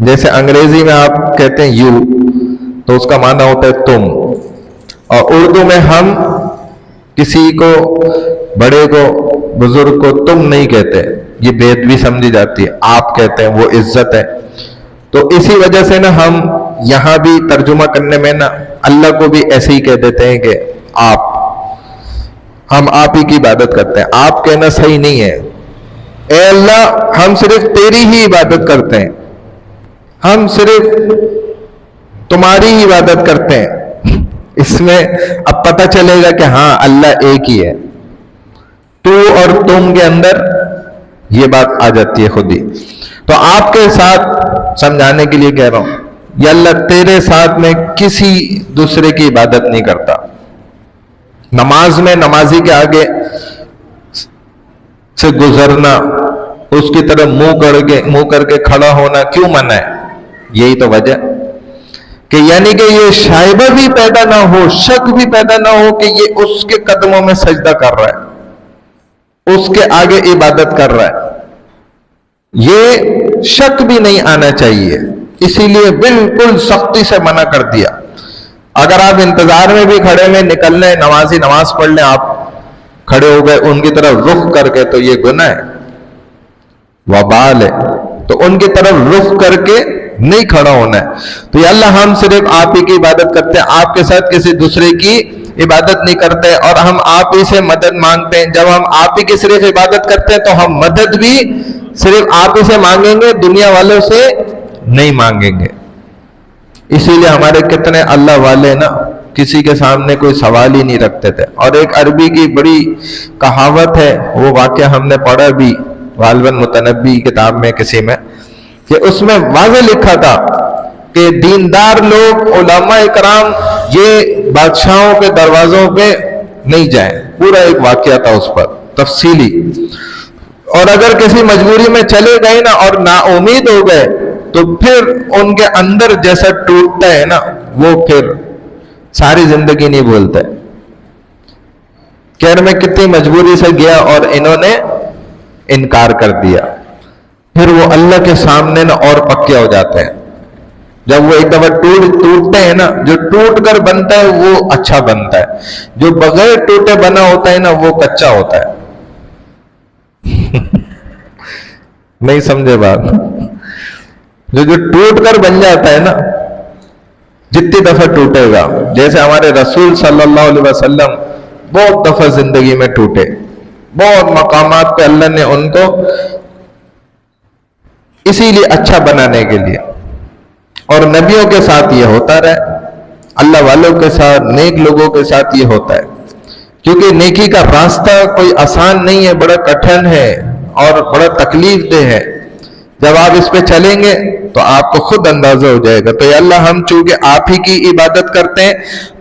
جیسے انگریزی میں آپ کہتے ہیں یو تو اس کا معنی ہوتا ہے تم، اور اردو میں ہم کسی کو، بڑے کو، بزرگ کو تم نہیں کہتے، یہ بے ادبی سمجھی جاتی ہے، آپ کہتے ہیں، وہ عزت ہے۔ تو اسی وجہ سے نا ہم یہاں بھی ترجمہ کرنے میں نا اللہ کو بھی ایسے ہی کہہ دیتے ہیں کہ آپ، ہم آپ ہی کی عبادت کرتے ہیں۔ آپ کہنا صحیح نہیں ہے۔ اے اللہ ہم صرف تیری ہی عبادت کرتے ہیں، ہم صرف تمہاری ہی عبادت کرتے ہیں۔ اس میں اب پتہ چلے گا کہ ہاں اللہ ایک ہی ہے، تو اور تم کے اندر یہ بات آ جاتی ہے خود ہی۔ تو آپ کے ساتھ سمجھانے کے لیے کہہ رہا ہوں، یا اللہ تیرے ساتھ میں کسی دوسرے کی عبادت نہیں کرتا۔ نماز میں نمازی کے آگے سے گزرنا، اس کی طرف منہ کر کے کھڑا ہونا کیوں منع ہے؟ یہی تو وجہ کہ یعنی کہ یہ شائبہ بھی پیدا نہ ہو، شک بھی پیدا نہ ہو کہ یہ اس کے قدموں میں سجدہ کر رہا ہے، اس کے آگے عبادت کر رہا ہے، یہ شک بھی نہیں آنا چاہیے۔ اسی لیے بالکل سختی سے منع کر دیا۔ اگر آپ انتظار میں بھی کھڑے میں نکل لیں، نمازی نماز پڑھ لیں، آپ کھڑے ہو گئے ان کی طرف رخ کر کے، تو یہ گناہ ہے، وبال ہے۔ تو ان کی طرف رخ کر کے نہیں کھڑا ہونا ہے۔ تو یا اللہ ہم صرف آپ ہی کی عبادت کرتے ہیں، آپ کے ساتھ کسی دوسرے کی عبادت نہیں کرتے، اور ہم آپ ہی سے مدد مانگتے ہیں۔ جب ہم آپ ہی کی صرف عبادت کرتے ہیں تو ہم مدد بھی صرف آپ ہی سے مانگیں گے، دنیا والوں سے نہیں مانگیں گے۔ اسی لیے ہمارے کتنے اللہ والے نا کسی کے سامنے کوئی سوال ہی نہیں رکھتے تھے۔ اور ایک عربی کی بڑی کہاوت ہے، وہ واقعہ ہم نے پڑھا بھی غالباً متنبی کتاب میں کسی میں، کہ اس میں واضح لکھا تھا کہ دیندار لوگ، علماء اکرام، یہ بادشاہوں کے دروازوں پہ نہیں جائیں۔ پورا ایک واقعہ تھا اس پر تفصیلی، اور اگر کسی مجبوری میں چلے گئے نا اور نا امید ہو گئے تو پھر ان کے اندر جیسا ٹوٹتا ہے نا، وہ پھر ساری زندگی نہیں بھولتے۔ کہہ رہے میں کتنی مجبوری سے گیا اور انہوں نے انکار کر دیا، پھر وہ اللہ کے سامنے نا اور پکے ہو جاتے ہیں۔ جب وہ ایک دفعہ ٹوٹتے ہیں نا، جو ٹوٹ کر بنتا ہے وہ اچھا بنتا ہے، جو بغیر ٹوٹے بنا ہوتا ہے نا وہ کچا ہوتا ہے۔ نہیں سمجھے بات؟ جو ٹوٹ کر بن جاتا ہے نا، جتنی دفعہ ٹوٹے گا، جیسے ہمارے رسول صلی اللہ علیہ وسلم بہت دفعہ زندگی میں ٹوٹے، بہت مقامات پہ اللہ نے ان کو اسی لیے اچھا بنانے کے لیے، اور نبیوں کے ساتھ یہ ہوتا رہے، اللہ والوں کے ساتھ، نیک لوگوں کے ساتھ یہ ہوتا ہے، کیونکہ نیکی کا راستہ کوئی آسان نہیں ہے، بڑا کٹھن ہے اور بڑا تکلیف دہ ہے۔ جب آپ اس پہ چلیں گے تو آپ کو خود اندازہ ہو جائے گا۔ تو یا اللہ ہم چونکہ آپ ہی کی عبادت کرتے ہیں،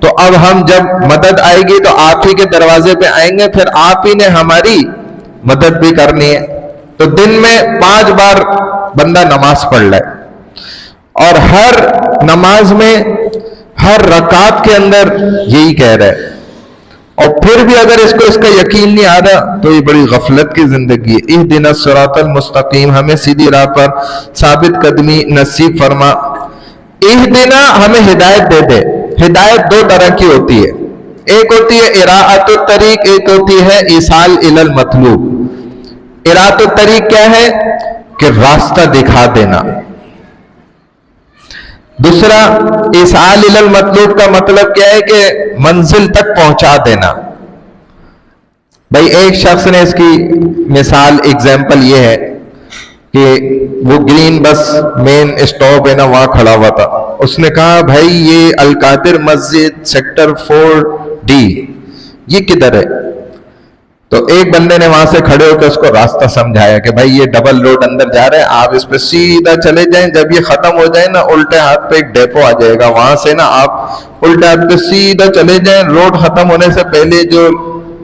تو اب ہم جب مدد آئے گی تو آپ ہی کے دروازے پہ آئیں گے، پھر آپ ہی نے ہماری مدد بھی کرنی ہے۔ تو دن میں 5 بار بندہ نماز پڑھ لائے، اور ہر نماز میں ہر رکعت کے اندر یہی کہہ رہا ہے، اور پھر بھی اگر اس کو اس کا یقین نہیں آ رہا تو یہ بڑی غفلت کی زندگی ہے۔ اہدنا الصراط المستقیم، ہمیں سیدھی راہ پر ثابت قدمی نصیب فرما۔ اہدنا ہمیں ہدایت دے دے۔ ہدایت 2 طرح کی ہوتی ہے، ایک ہوتی ہے اراءۃ الطریق، ایک ہوتی ہے ایصال الی المطلوب۔ اراءۃ الطریق کیا ہے؟ کہ راستہ دکھا دینا۔ دوسرا ایصال الی المطلوب کا مطلب کیا ہے؟ کہ منزل تک پہنچا دینا۔ بھائی ایک شخص نے اس کی مثال، ایگزامپل یہ ہے کہ وہ گرین بس مین اسٹاپ ہے نا، وہاں کھڑا ہوا تھا۔ اس نے کہا بھائی یہ القادر مسجد سیکٹر 4D یہ کدھر ہے؟ تو ایک بندے نے وہاں سے کھڑے ہو کے اس کو راستہ سمجھایا کہ بھائی یہ ڈبل روڈ اندر جا رہا ہے، آپ اس پہ سیدھا چلے جائیں، جب یہ ختم ہو جائے نا الٹے ہاتھ پہ ایک ڈیپو آ جائے گا، وہاں سے نا آپ الٹے ہاتھ پہ سیدھا چلے جائیں، روڈ ختم ہونے سے پہلے جو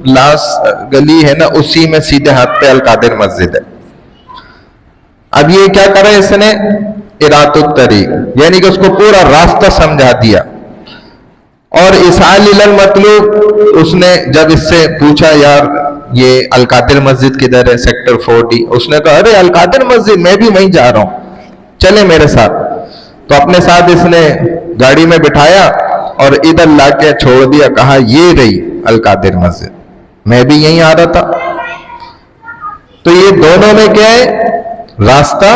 لاسٹ گلی ہے نا اسی میں سیدھے ہاتھ پہ القادر مسجد ہے۔ اب یہ کیا کرے اس نے؟ اراءۃ الطریق، یعنی کہ اس کو پورا راستہ سمجھا دیا۔ اور ایصال الی المطلوب، اس نے جب اس سے پوچھا یار یہ القادر مسجد کدھر ہے؟ Sector 4D۔ اس نے کہا ارے القادر مسجد، میں بھی وہیں جا رہا ہوں۔ چلے میرے ساتھ. تو اپنے ساتھ اس نے گاڑی میں بٹھایا اور ادھر لا کے چھوڑ دیا. کہا یہ رہی القادر مسجد, میں بھی یہیں آ رہا تھا. تو یہ دونوں میں کیا ہے؟ راستہ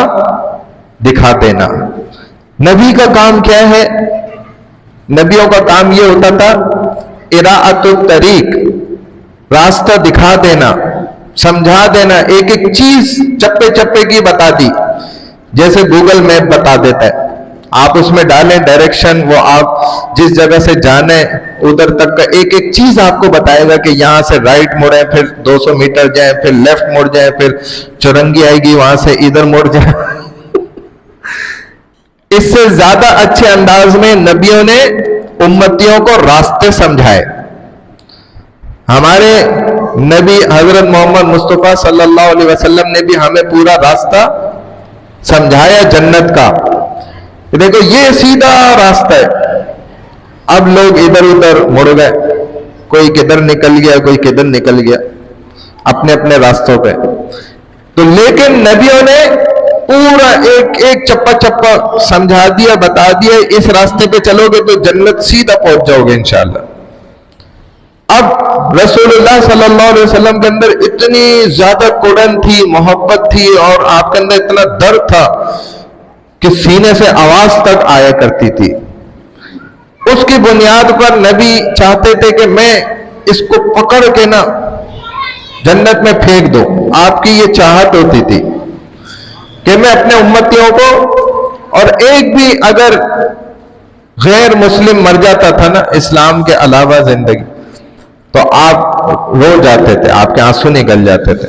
دکھا دینا. نبی کا کام کیا ہے؟ نبیوں کا کام یہ ہوتا تھا اراءۃ الطریق, راستہ دکھا دینا, سمجھا دینا. ایک ایک چیز چپے چپے کی بتا دی, جیسے گوگل میپ بتا دیتا ہے. آپ اس میں ڈالیں ڈائریکشن, وہ آپ جس جگہ سے جانے ادھر تک کا ایک ایک چیز آپ کو بتائے گا کہ یہاں سے رائٹ مڑیں, پھر 200 میٹر جائیں, پھر لیفٹ مڑ جائیں, پھر چورنگی آئے گی وہاں سے ادھر مڑ جائیں. اس سے زیادہ اچھے انداز میں نبیوں نے امتیوں کو راستے سمجھائے. ہمارے نبی حضرت محمد مصطفیٰ صلی اللہ علیہ وسلم نے بھی ہمیں پورا راستہ سمجھایا جنت کا. دیکھو یہ سیدھا راستہ ہے. اب لوگ ادھر ادھر مڑ گئے, کوئی کدھر نکل گیا, کوئی کدھر نکل گیا اپنے اپنے راستوں پہ. تو لیکن نبیوں نے پورا ایک ایک چپا چپا سمجھا دیا, بتا دیا, اس راستے پہ چلو گے تو جنت سیدھا پہنچ جاؤ گے انشاءاللہ. اب رسول اللہ صلی اللہ علیہ وسلم کے اندر اتنی زیادہ کڑن تھی, محبت تھی, اور آپ کے اندر اتنا درد تھا کہ سینے سے آواز تک آیا کرتی تھی. اس کی بنیاد پر نبی چاہتے تھے کہ میں اس کو پکڑ کے نا جنت میں پھینک دوں. آپ کی یہ چاہت ہوتی تھی کہ میں اپنے امتیوں کو, اور ایک بھی اگر غیر مسلم مر جاتا تھا نا اسلام کے علاوہ زندگی, تو آپ رو جاتے تھے, آپ کے آنسو نکل جاتے تھے.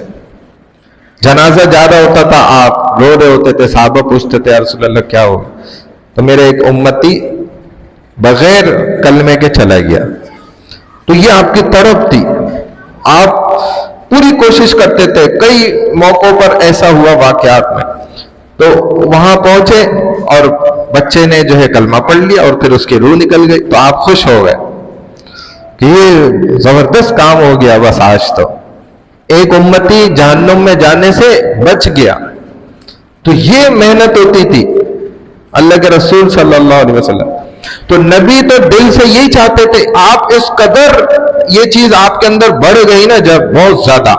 جنازہ جا رہا ہوتا تھا, آپ رو رہے ہوتے تھے. صحابہ پوچھتے تھے یا رسول اللہ کیا ہو گیا؟ تو میرے ایک امتی بغیر کلمے کے چلا گیا. تو یہ آپ کی طرف تھی, آپ پوری کوشش کرتے تھے. کئی موقعوں پر ایسا ہوا واقعات میں, تو وہاں پہنچے اور بچے نے جو ہے کلمہ پڑھ لیا اور پھر اس کی روح نکل گئی. تو آپ خوش ہو گئے کہ یہ زبردست کام ہو گیا, بس آج تو ایک امتی جہنم میں جانے سے بچ گیا. تو یہ محنت ہوتی تھی اللہ کے رسول صلی اللہ علیہ وسلم. تو نبی تو دل سے یہی چاہتے تھے. آپ اس قدر یہ چیز آپ کے اندر بڑھ گئی نا جب بہت زیادہ,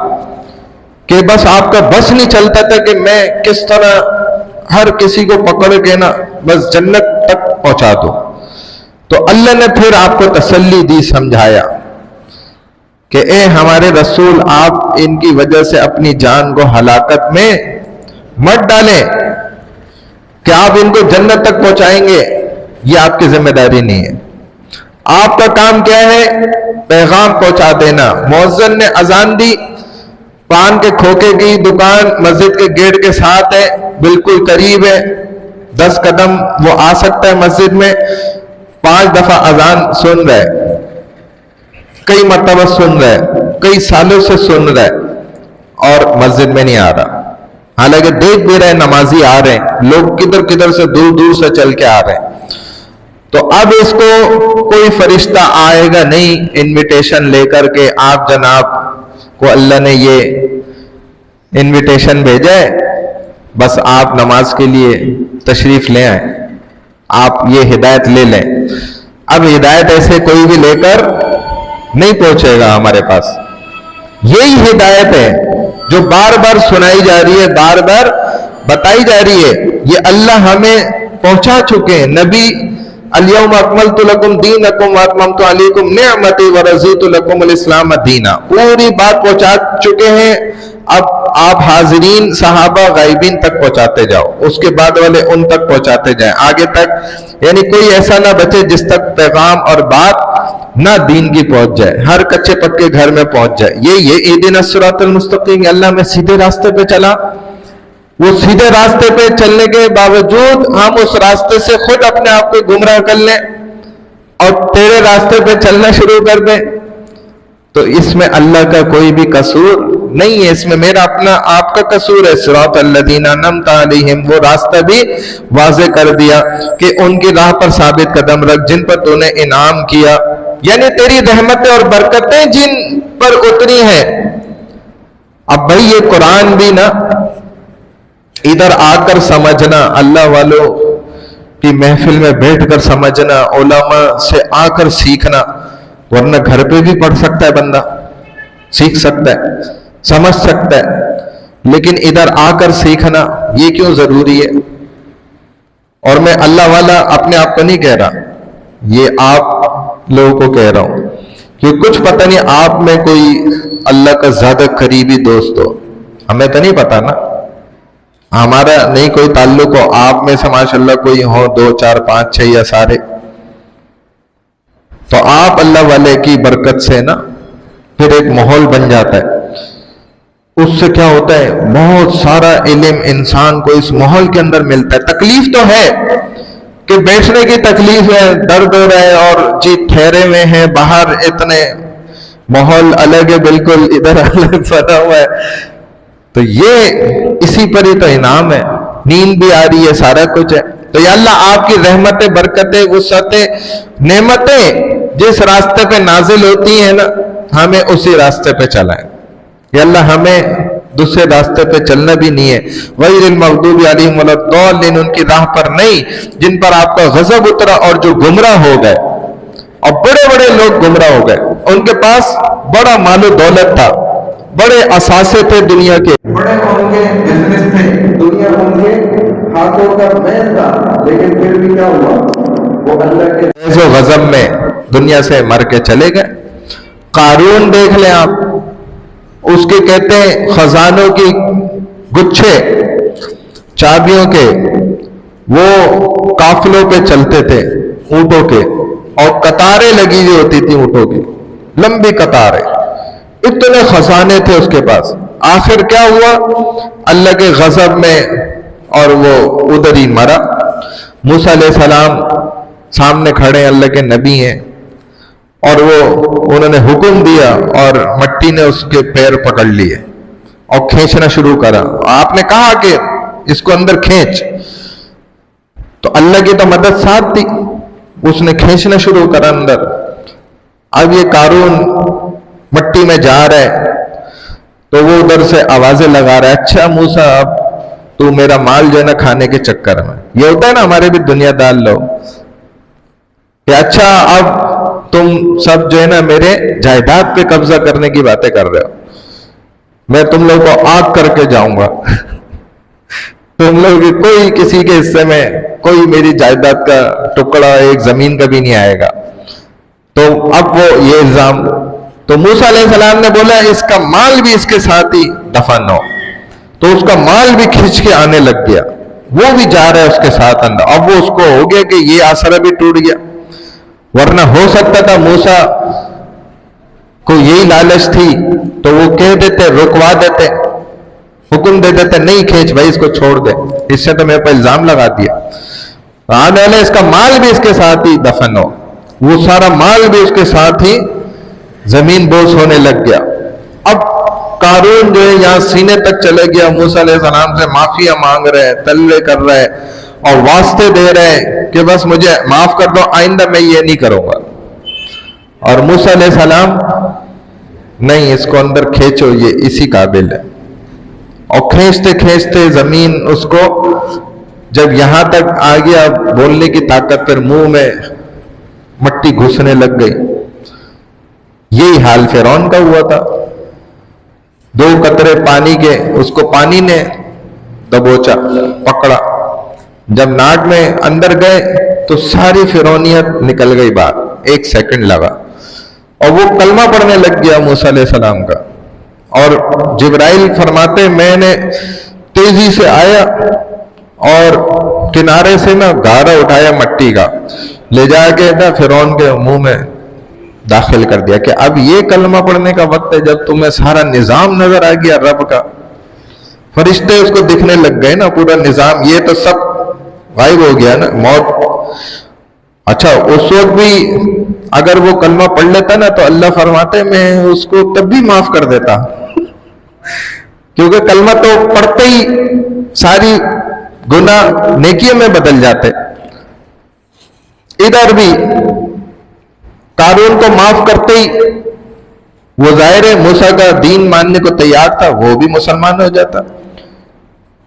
کہ بس آپ کا بس نہیں چلتا تھا کہ میں کس طرح ہر کسی کو پکڑ کے نا بس جنت تک پہنچا دوں. تو اللہ نے پھر آپ کو تسلی دی, سمجھایا کہ اے ہمارے رسول, آپ ان کی وجہ سے اپنی جان کو ہلاکت میں مت ڈالیں کہ آپ ان کو جنت تک پہنچائیں گے, یہ آپ کی ذمہ داری نہیں ہے. آپ کا کام کیا ہے؟ پیغام پہنچا دینا. مؤذن نے اذان دی, پان کے کھوکے کی دکان مسجد کے گیٹ کے ساتھ ہے, بالکل قریب ہے, 10 قدم وہ آ سکتا ہے مسجد میں. 5 دفعہ اذان سن رہے, کئی مرتبہ سن رہے, کئی سالوں سے سن رہے, اور مسجد میں نہیں آ رہا. حالانکہ دیکھ بھی رہے نمازی آ رہے ہیں, لوگ کدھر کدھر سے دور دور سے چل کے آ رہے ہیں. تو اب اس کو کوئی فرشتہ آئے گا نہیں انویٹیشن لے کر کے آپ جناب کو اللہ نے یہ انویٹیشن بھیجا ہے, بس آپ نماز کے لیے تشریف لے آئیں, آپ یہ ہدایت لے لیں. اب ہدایت ایسے کوئی بھی لے کر نہیں پہنچے گا ہمارے پاس. یہی ہدایت ہے جو بار بار سنائی جا رہی ہے, بار بار بتائی جا رہی ہے. یہ اللہ ہمیں پہنچا چکے ہیں. نبی الیوم اکملت لکم دینکم واتممت علیکم نعمتی ورضیت لکم الاسلام دینا, پوری بات پہنچا چکے ہیں. اب آپ حاضرین صحابہ غائبین تک پہنچاتے جاؤ, اس کے بعد والے ان تک پہنچاتے جائیں, آگے تک. یعنی کوئی ایسا نہ بچے جس تک پیغام اور بات نہ دین کی پہنچ جائے, ہر کچے پکے گھر میں پہنچ جائے. یہ اہدنا الصراط المستقیم, اللہ میں سیدھے راستے پہ چلا. وہ سیدھے راستے پہ چلنے کے باوجود ہم اس راستے سے خود اپنے آپ کو گمراہ کر لیں اور تیرے راستے پہ چلنا شروع کر دیں, تو اس میں اللہ کا کوئی بھی قصور نہیں ہے, اس میں میرا اپنا آپ کا قصور ہے. صراط الذین انعمت علیہم, وہ راستہ بھی واضح کر دیا کہ ان کی راہ پر ثابت قدم رکھ جن پر تو نے انعام کیا, یعنی تیری رحمتیں اور برکتیں جن پر اتری ہیں. اب بھائی یہ قرآن بھی نا ادھر آ کر سمجھنا، اللہ والوں کی محفل میں بیٹھ کر سمجھنا، علماء سے آ کر سیکھنا، ورنہ گھر پہ بھی پڑھ سکتا ہے بندہ، سیکھ سکتا ہے، سمجھ سکتا ہے، لیکن ادھر آ کر سیکھنا یہ کیوں ضروری ہے؟ اور میں اللہ والا اپنے آپ کو نہیں کہہ رہا، یہ آپ لوگوں کو کہہ رہا ہوں کہ کچھ پتہ نہیں آپ میں کوئی اللہ کا زیادہ قریبی دوست ہو، ہمیں تو نہیں پتا نا، ہمارا نہیں کوئی تعلق ہو، آپ میں سے ماشاءاللہ کوئی ہو 2 4 5 6 یا سارے، تو آپ اللہ والے کی برکت سے نا پھر ایک ماحول بن جاتا ہے، اس سے کیا ہوتا ہے بہت سارا علم انسان کو اس ماحول کے اندر ملتا ہے۔ تکلیف تو ہے کہ بیٹھنے کی تکلیف ہے، درد ہو رہا ہے، اور جی ٹھہرے ہوئے ہیں باہر، اتنے ماحول الگ ہے، بالکل ادھر الگ بنا ہوا ہے، تو یہ اسی پر ہی تو انعام ہے، نیند بھی آ رہی ہے، سارا کچھ ہے، تو یا اللہ آپ کی رحمتیں، برکتیں، وسعتیں، نعمتیں جس راستے پہ نازل ہوتی ہیں نا، ہمیں اسی راستے پہ چلائیں، یا اللہ ہمیں دوسرے راستے پہ چلنا بھی نہیں ہے، غیر المغضوب علیہم ولا الضالین، ان کی راہ پر نہیں جن پر آپ کا غضب اترا اور جو گمراہ ہو گئے، اور بڑے بڑے لوگ گمراہ ہو گئے، ان کے پاس بڑا مال و دولت تھا، بڑے اثاثے تھے دنیا کے، بڑے ان کے بزنس تھے، دنیا ان کے ہاتھوں کا میل تھا، لیکن پھر بھی کیا ہوا، وہ اللہ کے فیض و غضب میں دنیا سے مر کے چلے گئے۔ قارون دیکھ لیں آپ، اس کے کہتے ہیں خزانوں کی گچھے چابیوں کے، وہ قافلوں پہ چلتے تھے اونٹوں کے، اور قطاریں لگی ہوئی ہوتی تھی اونٹوں کی، لمبی قطاریں، اتنے خزانے تھے اس کے پاس، آخر کیا ہوا، اللہ کے غضب میں اور وہ ادھر ہی مرا۔ موسیٰ علیہ السلام سامنے کھڑے، اللہ کے نبی ہیں، اور وہ انہوں نے حکم دیا اور مٹی نے اس کے پیر پکڑ لیے اور کھینچنا شروع کرا، آپ نے کہا کہ اس کو اندر کھینچ، تو اللہ کی تو مدد ساتھ تھی، اس نے کھینچنا شروع کرا اندر۔ اب یہ قارون مٹی میں جا رہا ہے تو وہ ادھر سے آوازیں لگا رہا ہے، اچھا موسیٰ اب تو میرا مال جو ہے نا کھانے کے چکر میں، یہ ہوتا ہے نا ہمارے بھی دنیا دار لوگ کہ اچھا اب تم سب جو ہے نا میرے جائیداد پہ قبضہ کرنے کی باتیں کر رہے ہو، میں تم لوگ کو آگ کر کے جاؤں گا، تم لوگ کوئی کسی کے حصے میں کوئی میری جائیداد کا ٹکڑا ایک زمین کا بھی نہیں آئے گا۔ تو اب وہ یہ الزام، تو موسیٰ علیہ السلام نے بولا اس کا مال بھی اس کے ساتھ ہی دفن ہو، تو اس کا مال بھی کھینچ کے آنے لگ گیا، وہ بھی جا رہا ہے اس کے ساتھ اندر، اب وہ اس کو ہو گیا کہ یہ آسرا بھی ٹوٹ گیا، ورنہ ہو سکتا تھا موسیٰ کو یہی لالچ تھی تو وہ کہہ دیتے، رکوا دیتے، حکم دے دیتے نہیں کھینچ بھائی اس کو چھوڑ دے، اس سے تو میرے پر الزام لگا دیا، آنے والے اس کا مال بھی اس کے ساتھ ہی دفن ہو، وہ سارا مال بھی اس کے ساتھ ہی زمین بوس ہونے لگ گیا۔ اب قارون جو ہے یہاں سینے تک چلے گیا، موسیٰ علیہ السلام سے معافیاں مانگ رہے، تلوے کر رہے اور واسطے دے رہے کہ بس مجھے معاف کر دو، آئندہ میں یہ نہیں کروں گا، اور موسیٰ علیہ السلام نہیں اس کو اندر کھینچو، یہ اسی قابل ہے، اور کھینچتے کھینچتے زمین اس کو جب یہاں تک آ گیا بولنے کی طاقت، پھر منہ میں مٹی گھسنے لگ گئی۔ یہی حال فرعون کا ہوا تھا، 2 قطرے پانی کے، اس کو پانی نے دبوچا، پکڑا، جب ناک میں اندر گئے تو ساری فرعونیت نکل گئی باہر، 1 سیکنڈ لگا، اور وہ کلمہ پڑھنے لگ گیا موسیٰ علیہ السلام کا، اور جبرائیل فرماتے میں نے تیزی سے آیا اور کنارے سے نا گارا اٹھایا مٹی کا، لے جا کے نا فرعون کے منہ میں داخل کر دیا کہ اب یہ کلمہ پڑھنے کا وقت ہے جب تمہیں سارا نظام نظر آ گیا رب کا، فرشتے اس کو دکھنے لگ گئے نا، پورا نظام یہ تو سب غائب ہو گیا نا، موت۔ اچھا اس وقت بھی اگر وہ کلمہ پڑھ لیتا نا تو اللہ فرماتے میں اس کو تب بھی معاف کر دیتا، کیونکہ کلمہ تو پڑھتے ہی ساری گناہ نیکیوں میں بدل جاتے۔ ادھر بھی قارون کو معاف کرتے ہی وہ ظاہر ہے موسیٰ کا دین ماننے کو تیار تھا، وہ بھی مسلمان ہو جاتا۔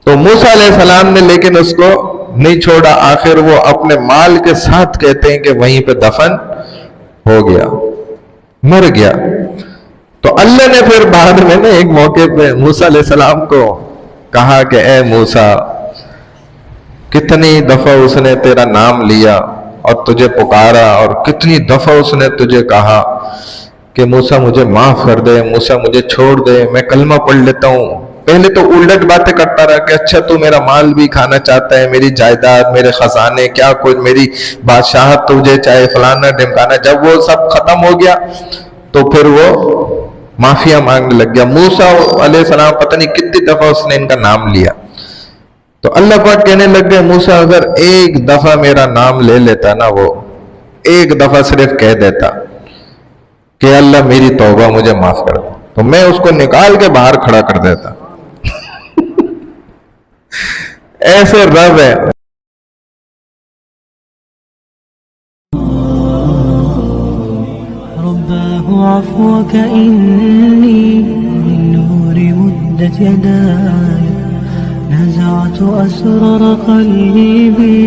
تو موسیٰ علیہ السلام نے لیکن اس کو نہیں چھوڑا، آخر وہ اپنے مال کے ساتھ کہتے ہیں کہ وہیں پہ دفن ہو گیا، مر گیا۔ تو اللہ نے پھر بعد میں نا ایک موقع پہ موسیٰ علیہ السلام کو کہا کہ اے موسیٰ، کتنی دفعہ اس نے تیرا نام لیا اور تجھے پکارا، اور کتنی دفعہ اس نے تجھے کہا کہ موسیٰ مجھے معاف کر دے، موسیٰ مجھے چھوڑ دے، میں کلمہ پڑھ لیتا ہوں۔ پہلے تو الٹ باتیں کرتا رہا کہ اچھا تو میرا مال بھی کھانا چاہتا ہے، میری جائیداد، میرے خزانے، کیا کچھ، میری بادشاہت تجھے چاہے، فلانا ڈمکانا۔ جب وہ سب ختم ہو گیا تو پھر وہ معافیا مانگنے لگ گیا۔ موسیٰ علیہ السلام پتہ نہیں کتنی دفعہ اس نے ان کا نام لیا، تو اللہ پاک کہنے لگ گئے موسیٰ اگر ایک دفعہ میرا نام لے لیتا نا، وہ ایک دفعہ صرف کہہ دیتا کہ اللہ میری توبہ، مجھے معاف کر دے، تو میں اس کو نکال کے باہر کھڑا کر دیتا۔ ایسے رب ہے۔ رباه عفوك إني من نور مدت يداي نزعت أسرار قلبي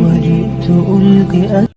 وجئت ألقي